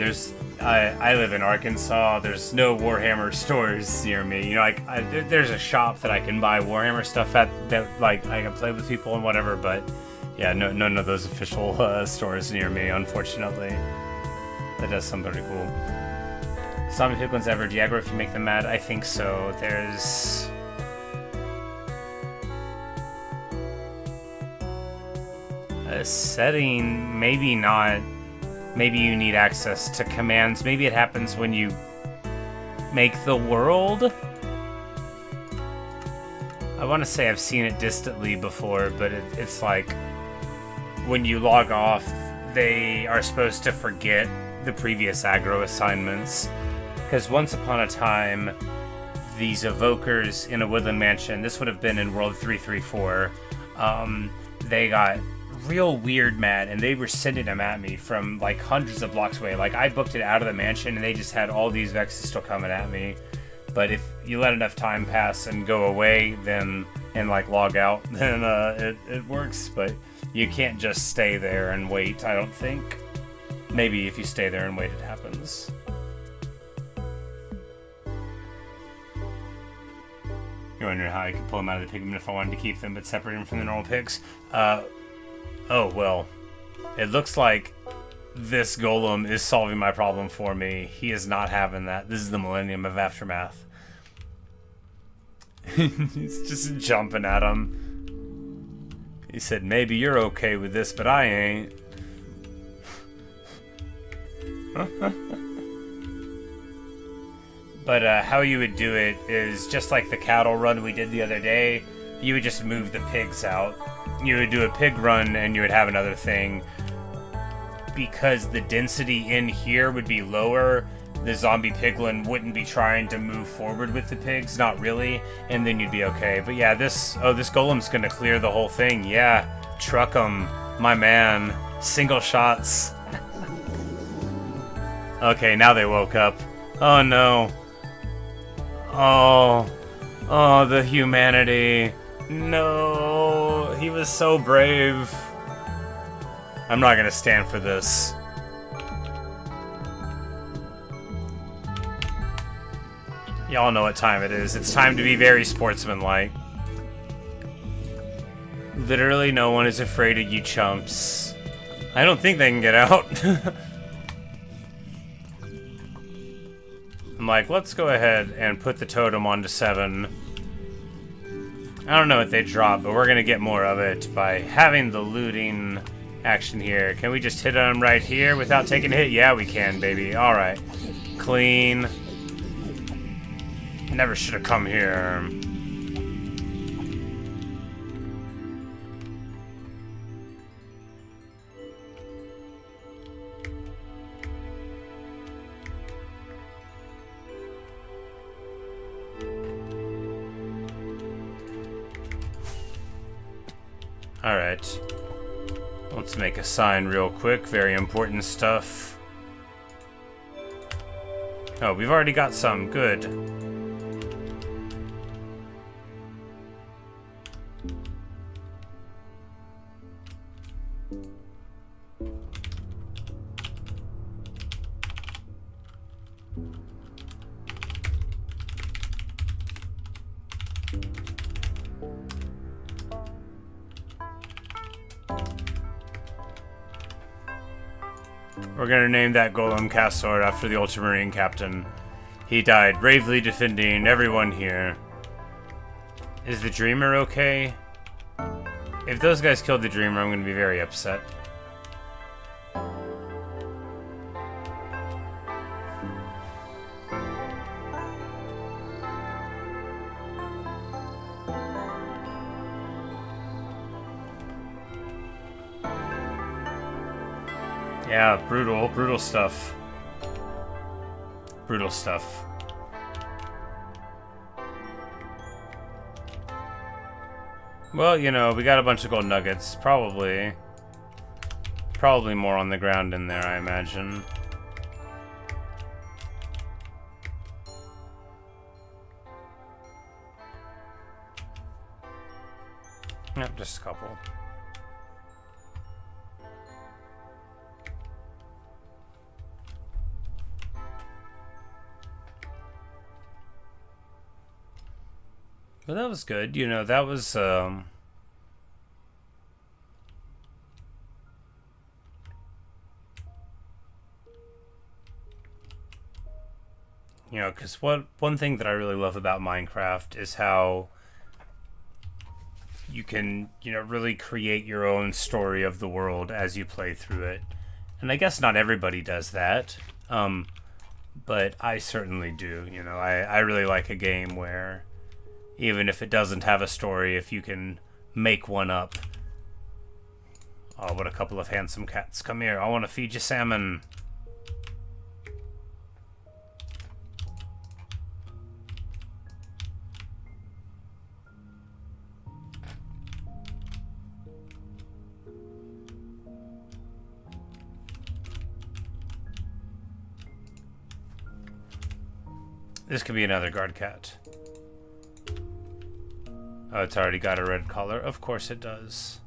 I live in Arkansas. There's no Warhammer stores near me. You know, like there's a shop that I can buy Warhammer stuff at that, like, I can play with people and whatever. But yeah, none of those official stores near me, unfortunately. That does sound pretty cool. Zombie Piglins ever Diagro if you make them mad? I think so. There's a setting, maybe not. Maybe you need access to commands. Maybe it happens when you make the world. I want to say I've seen it distantly before, but it's like when you log off, they are supposed to forget the previous aggro assignments. Because once upon a time, these evokers in a woodland mansion, this would have been in World 334, they got real weird mad, and they were sending them at me from like hundreds of blocks away. Like, I booked it out of the mansion and they just had all these Vexes still coming at me. But if you let enough time pass and go away, then and like log out, then it works. But you can't just stay there and wait, I don't think. Maybe if you stay there and wait, it happens. You're wondering how I could pull them out of the pigment if I wanted to keep them but separate them from the normal pigs. Oh, well, it looks like this golem is solving my problem for me. He is not having that. This is the Millennium of Aftermath. He's just jumping at him. He said, maybe you're okay with this, but I ain't. But how you would do it is just like the cattle run we did the other day. You would just move the pigs out. You would do a pig run and you would have another thing. Because the density in here would be lower, the zombie piglin wouldn't be trying to move forward with the pigs, not really, and then you'd be okay. But yeah, this golem's gonna clear the whole thing. Yeah, truck 'em, my man. Single shots. Okay, now they woke up. Oh no. Oh, the humanity. No, he was so brave. I'm not gonna stand for this. Y'all know what time it is. It's time to be very sportsmanlike. Literally no one is afraid of you chumps. I don't think they can get out. I'm like, let's go ahead and put the totem onto 7. I don't know what they drop, but we're gonna get more of it by having the looting action here. Can we just hit on them right here without taking a hit? Yeah, we can, baby. Alright. Clean. Never should have come here. Alright. Let's make a sign real quick. Very important stuff. Oh, we've already got some. Good. We're gonna name that golem Cassor after the Ultramarine captain. He died bravely defending everyone here. Is the Dreamer okay? If those guys killed the Dreamer, I'm gonna be very upset. Yeah, brutal stuff. Brutal stuff. Well, you know, we got a bunch of gold nuggets. Probably more on the ground in there, I imagine. Yep, just a couple. But that was good, you know, that was, you know, because one thing that I really love about Minecraft is how you can, you know, really create your own story of the world as you play through it. And I guess not everybody does that, but I certainly do, you know, I really like a game where even if it doesn't have a story, if you can make one up. Oh, what a couple of handsome cats. Come here, I want to feed you salmon. This could be another guard cat. Oh, it's already got a red collar. Of course it does.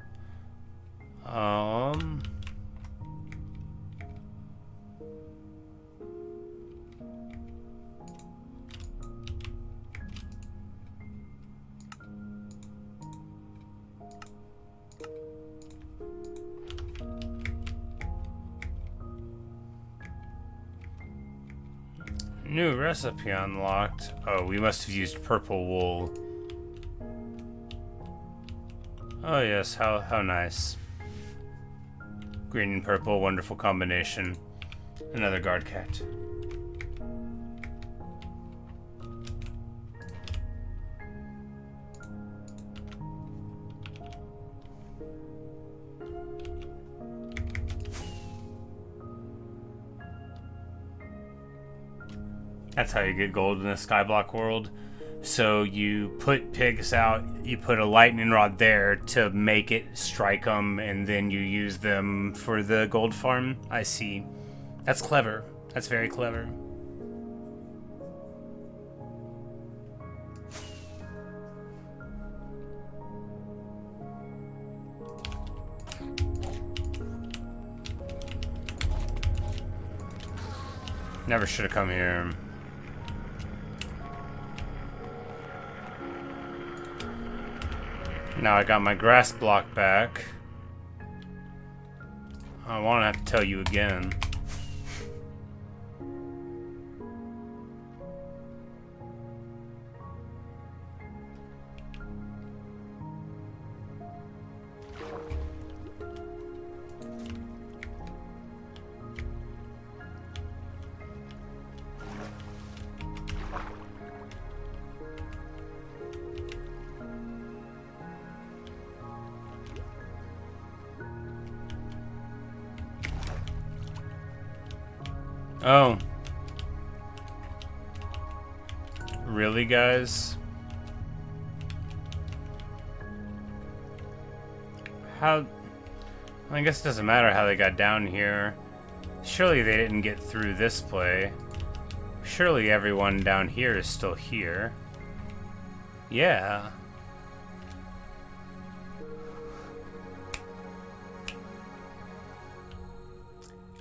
New recipe unlocked. Oh, we must have used purple wool. Oh yes, how nice. Green and purple, wonderful combination. Another guard cat. That's how you get gold in the Skyblock world. So you put pigs out, you put a lightning rod there to make it strike them, and then you use them for the gold farm. I see. That's clever. That's very clever. Never should have come here. Now I got my grass block back. I won't have to tell you again. Oh. Really, guys? How... I guess it doesn't matter how they got down here. Surely they didn't get through this play. Surely everyone down here is still here. Yeah.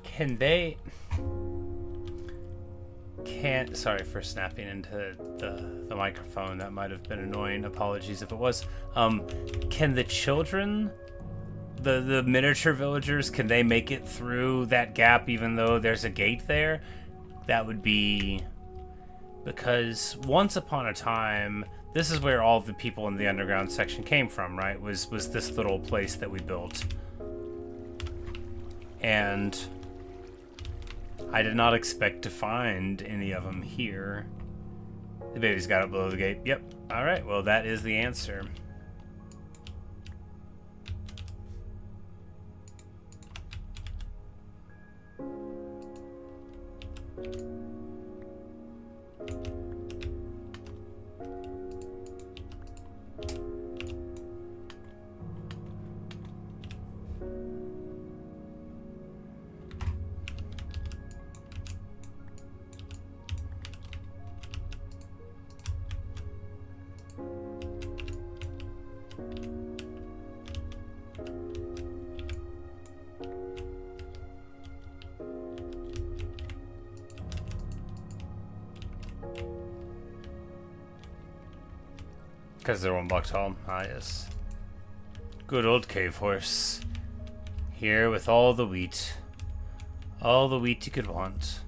Can they... Can't... Sorry for snapping into the microphone. That might have been annoying. Apologies if it was. Can the children the miniature villagers, can they make it through that gap even though there's a gate there? That would be... Because once upon a time, this is where all the people in the underground section came from, right? Was this little place that we built. And I did not expect to find any of them here. The baby's got up below the gate. Yep. All right. Well, that is the answer. Because they're one block tall. Ah, yes. Good old cave horse. Here with all the wheat. All the wheat you could want.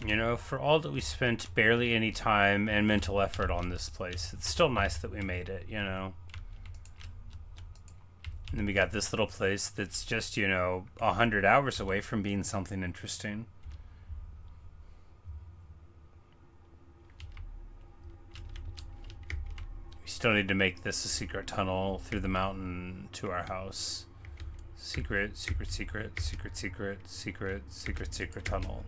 You know, for all that we spent barely any time and mental effort on this place, it's still nice that we made it, you know? And then we got this little place that's just, you know, 100 hours away from being something interesting. We still need to make this a secret tunnel through the mountain to our house. Secret, secret, secret, secret, secret, secret, secret, secret tunnel.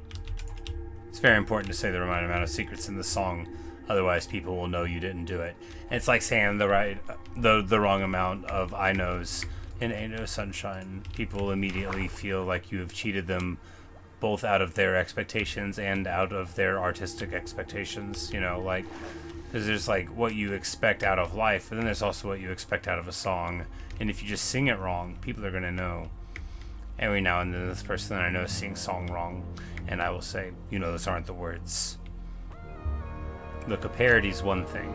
It's very important to say the right amount of secrets in the song, otherwise people will know you didn't do it. And it's like saying the wrong amount of I knows in Ain't No Sunshine. People immediately feel like you have cheated them, both out of their expectations and out of their artistic expectations, you know, like, because there's like what you expect out of life, and then there's also what you expect out of a song. And if you just sing it wrong, people are gonna know. Every now and then this person that I know sings song wrong, and I will say, you know, those aren't the words. Look, a parody's one thing.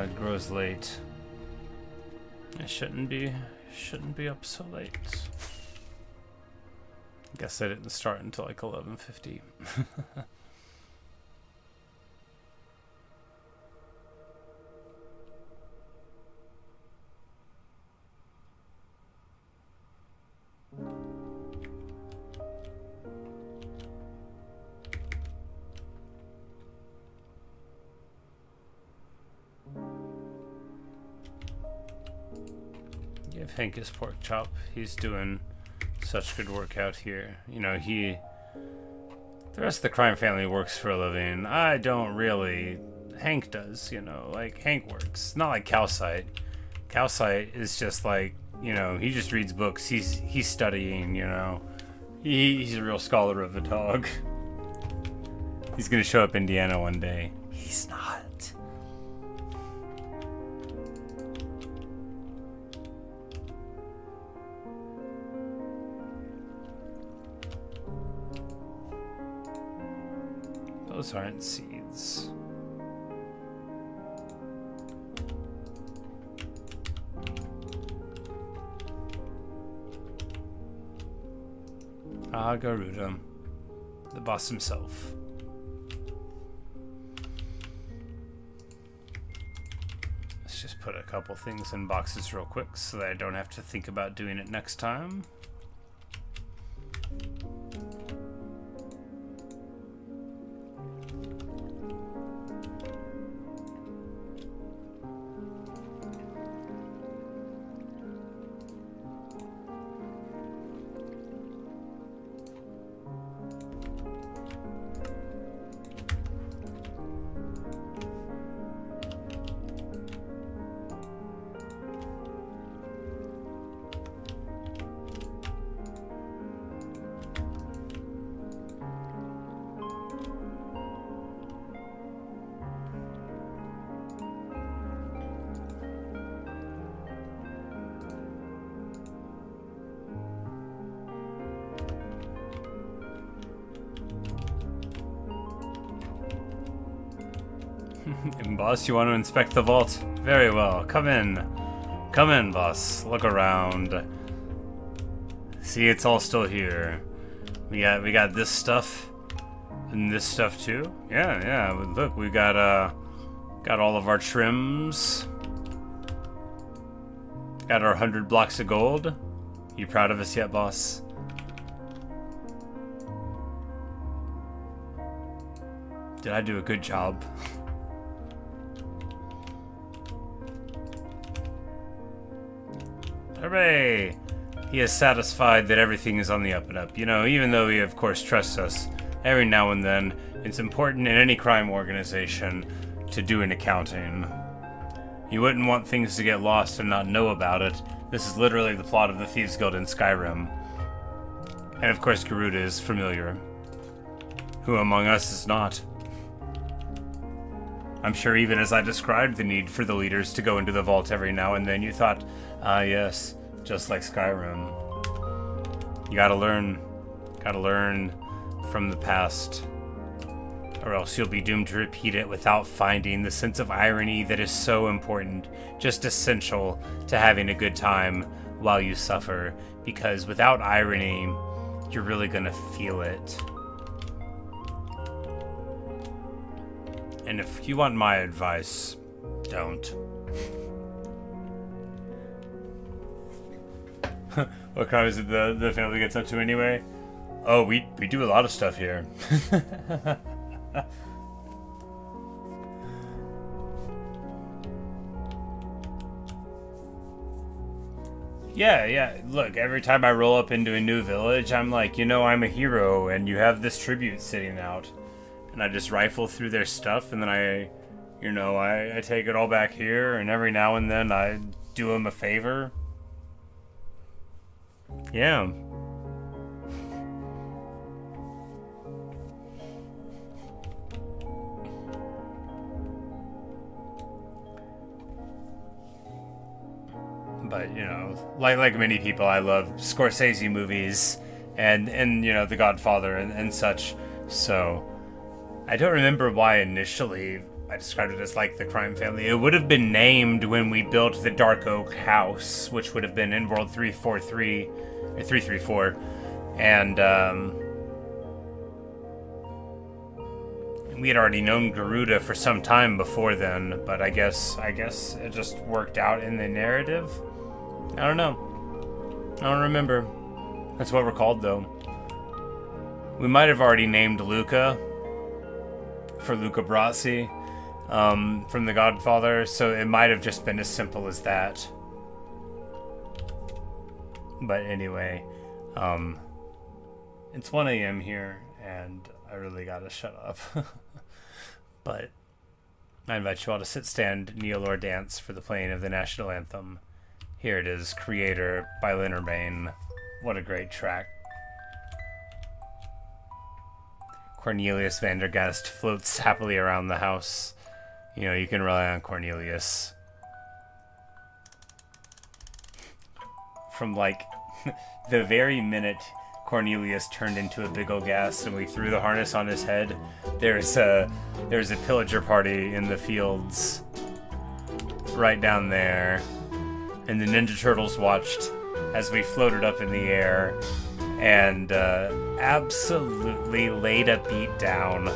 It grows late. I shouldn't be up so late. Guess I didn't start until like 11:50. Give Hank his pork chop. He's doing such good work out here. You know, the rest of the crime family works for a living. I don't really. Hank does, you know, like Hank works. Not like Calcite. Calcite is just like, you know, he just reads books. He's studying, you know. He's a real scholar of the dog. He's gonna show up in Indiana one day. He's not. Those aren't seeds. Ah, Garuda, the boss himself. Let's just put a couple things in boxes real quick so that I don't have to think about doing it next time. Boss, you want to inspect the vault? Very well. Come in. Come in, boss. Look around. See, it's all still here. We got this stuff and this stuff too. Yeah. Look, we got all of our trims. Got our 100 blocks of gold. You proud of us yet, boss? Did I do a good job? Hooray! He is satisfied that everything is on the up and up. You know, even though he of course trusts us, every now and then, it's important in any crime organization to do an accounting. You wouldn't want things to get lost and not know about it. This is literally the plot of the Thieves Guild in Skyrim. And of course Garuda is familiar. Who among us is not? I'm sure even as I described the need for the leaders to go into the vault every now and then, you thought, ah yes, just like Skyrim. You gotta learn from the past, or else you'll be doomed to repeat it without finding the sense of irony that is so important, just essential to having a good time while you suffer, because without irony, you're really gonna feel it. And if you want my advice, don't. What crime is it the family gets up to anyway? Oh, we do a lot of stuff here. Yeah. Look, every time I roll up into a new village, I'm like, you know, I'm a hero, and you have this tribute sitting out. And I just rifle through their stuff, and then I take it all back here, and every now and then I do them a favor. Yeah. But, you know, like many people, I love Scorsese movies and you know, The Godfather and such. So I don't remember why initially I described it as like the crime family. It would have been named when we built the Dark Oak house, which would have been in World 343 or 334, and we had already known Garuda for some time before then. But I guess it just worked out in the narrative. I don't know. I don't remember. That's what we're called, though. We might have already named Luca for Luca Brasi from The Godfather, so it might have just been as simple as that. But anyway, it's 1 a.m. here, and I really gotta shut up. But I invite you all to sit, stand, kneel, or dance for the playing of the national anthem. Here it is, Creator by Leonard Bain. What a great track. Cornelius Vandergast floats happily around the house. You know, you can rely on Cornelius. From like the very minute Cornelius turned into a big old gas and we threw the harness on his head, there's a pillager party in the fields right down there. And the Ninja Turtles watched as we floated up in the air and absolutely laid a beat down.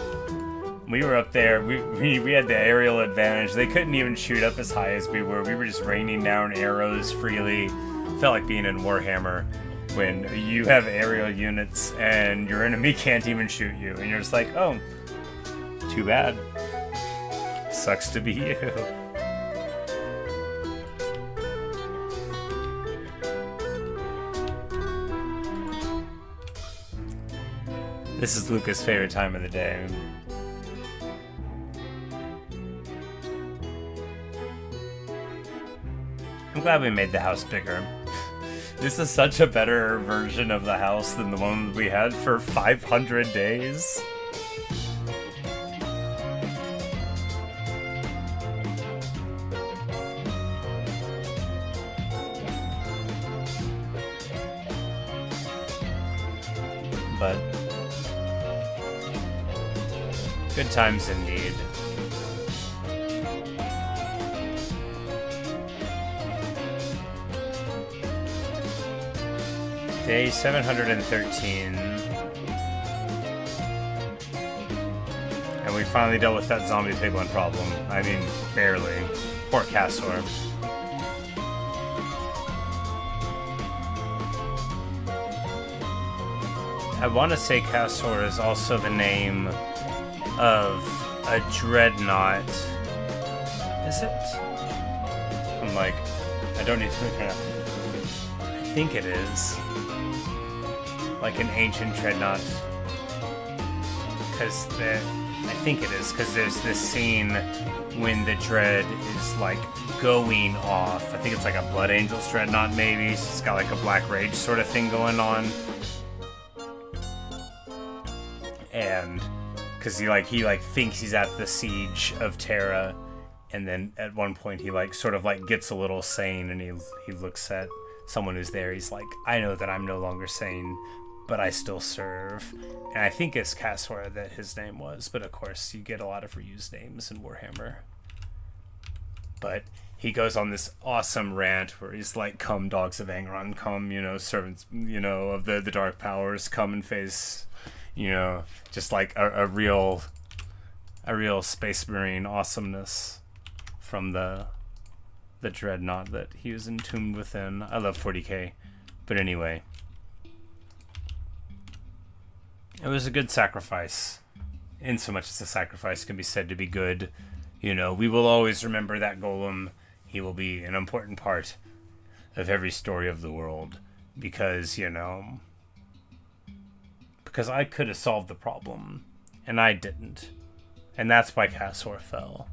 We were up there, we had the aerial advantage. They couldn't even shoot up as high as we were. We were just raining down arrows freely. Felt like being in Warhammer when you have aerial units and your enemy can't even shoot you. And you're just like, oh, too bad. Sucks to be you. This is Luca's favorite time of the day. I'm glad we made the house bigger. This is such a better version of the house than the one we had for 500 days. But good times indeed. Day 713. And we finally dealt with that zombie piglin problem. I mean, barely. Poor Cassor. I want to say Cassor is also the name of a dreadnought. Is it? I'm like, I don't need to look it up. I think it is. Like an ancient dreadnought. I think it is, because there's this scene when the dread is like going off. I think it's like a Blood Angel's dreadnought, maybe. It's got like a Black Rage sort of thing going on. And because he thinks he's at the siege of Terra, and then at one point he sort of gets a little sane, and he looks at someone who's there. He's like, I know that I'm no longer sane, but I still serve. And I think it's Cassor that his name was, but of course you get a lot of reused names in Warhammer. But he goes on this awesome rant where he's like, come dogs of Angron, come, servants, of the dark powers, come and face, just like a real Space Marine awesomeness from the dreadnought that he was entombed within. I love 40k. But anyway, it was a good sacrifice, in so much as the sacrifice can be said to be good. We will always remember that golem. He will be an important part of every story of the world, because because I could have solved the problem, and I didn't. And that's why Cassor fell.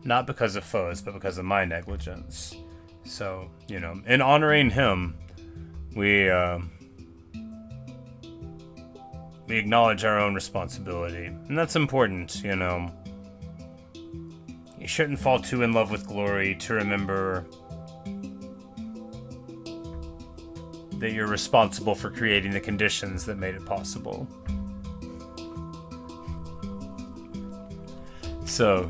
Not because of foes, but because of my negligence. So, in honoring him, we acknowledge our own responsibility. And that's important, You shouldn't fall too in love with glory to remember that you're responsible for creating the conditions that made it possible. So,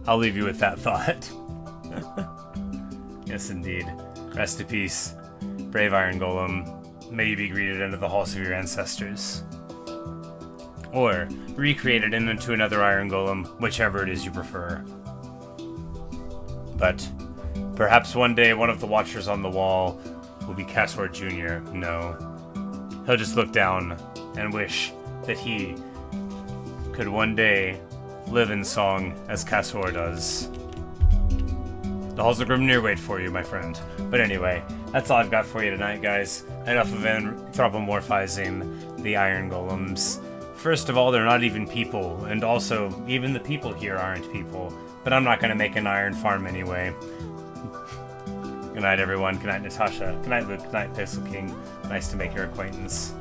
I'll leave you with that thought. Yes, indeed. Rest in peace, brave Iron Golem. May you be greeted into the halls of your ancestors. Or recreated into another Iron Golem, whichever it is you prefer. But perhaps one day one of the watchers on the wall will be Cassor Jr. No. He'll just look down and wish that he could one day live in song as Cassor does. The halls of Grimnir wait for you, my friend. But anyway, that's all I've got for you tonight, guys. Enough of anthropomorphizing the Iron Golems. First of all, they're not even people, and also, even the people here aren't people. But I'm not going to make an iron farm anyway. Good night, everyone. Good night, Natasha. Good night, Luke. Good night, Pixel King. Nice to make your acquaintance.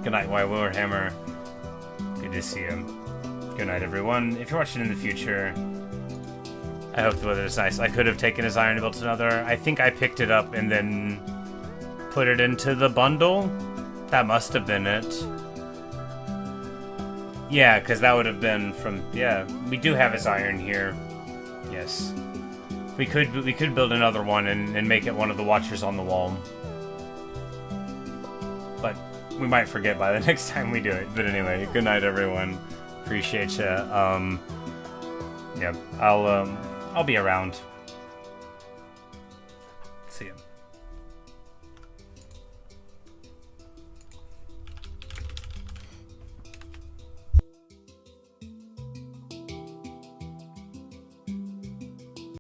Good night, Why Warhammer. Good to see you. Good night, everyone. If you're watching in the future, I hope the weather is nice. I could have taken his iron and built another. I think I picked it up and then put it into the bundle. That must have been it. Yeah, because that would have been from... Yeah, we do have his iron here. Yes. We could build another one and make it one of the watchers on the wall. But we might forget by the next time we do it. But anyway, good night, everyone. Appreciate ya. Yeah, I'll be around.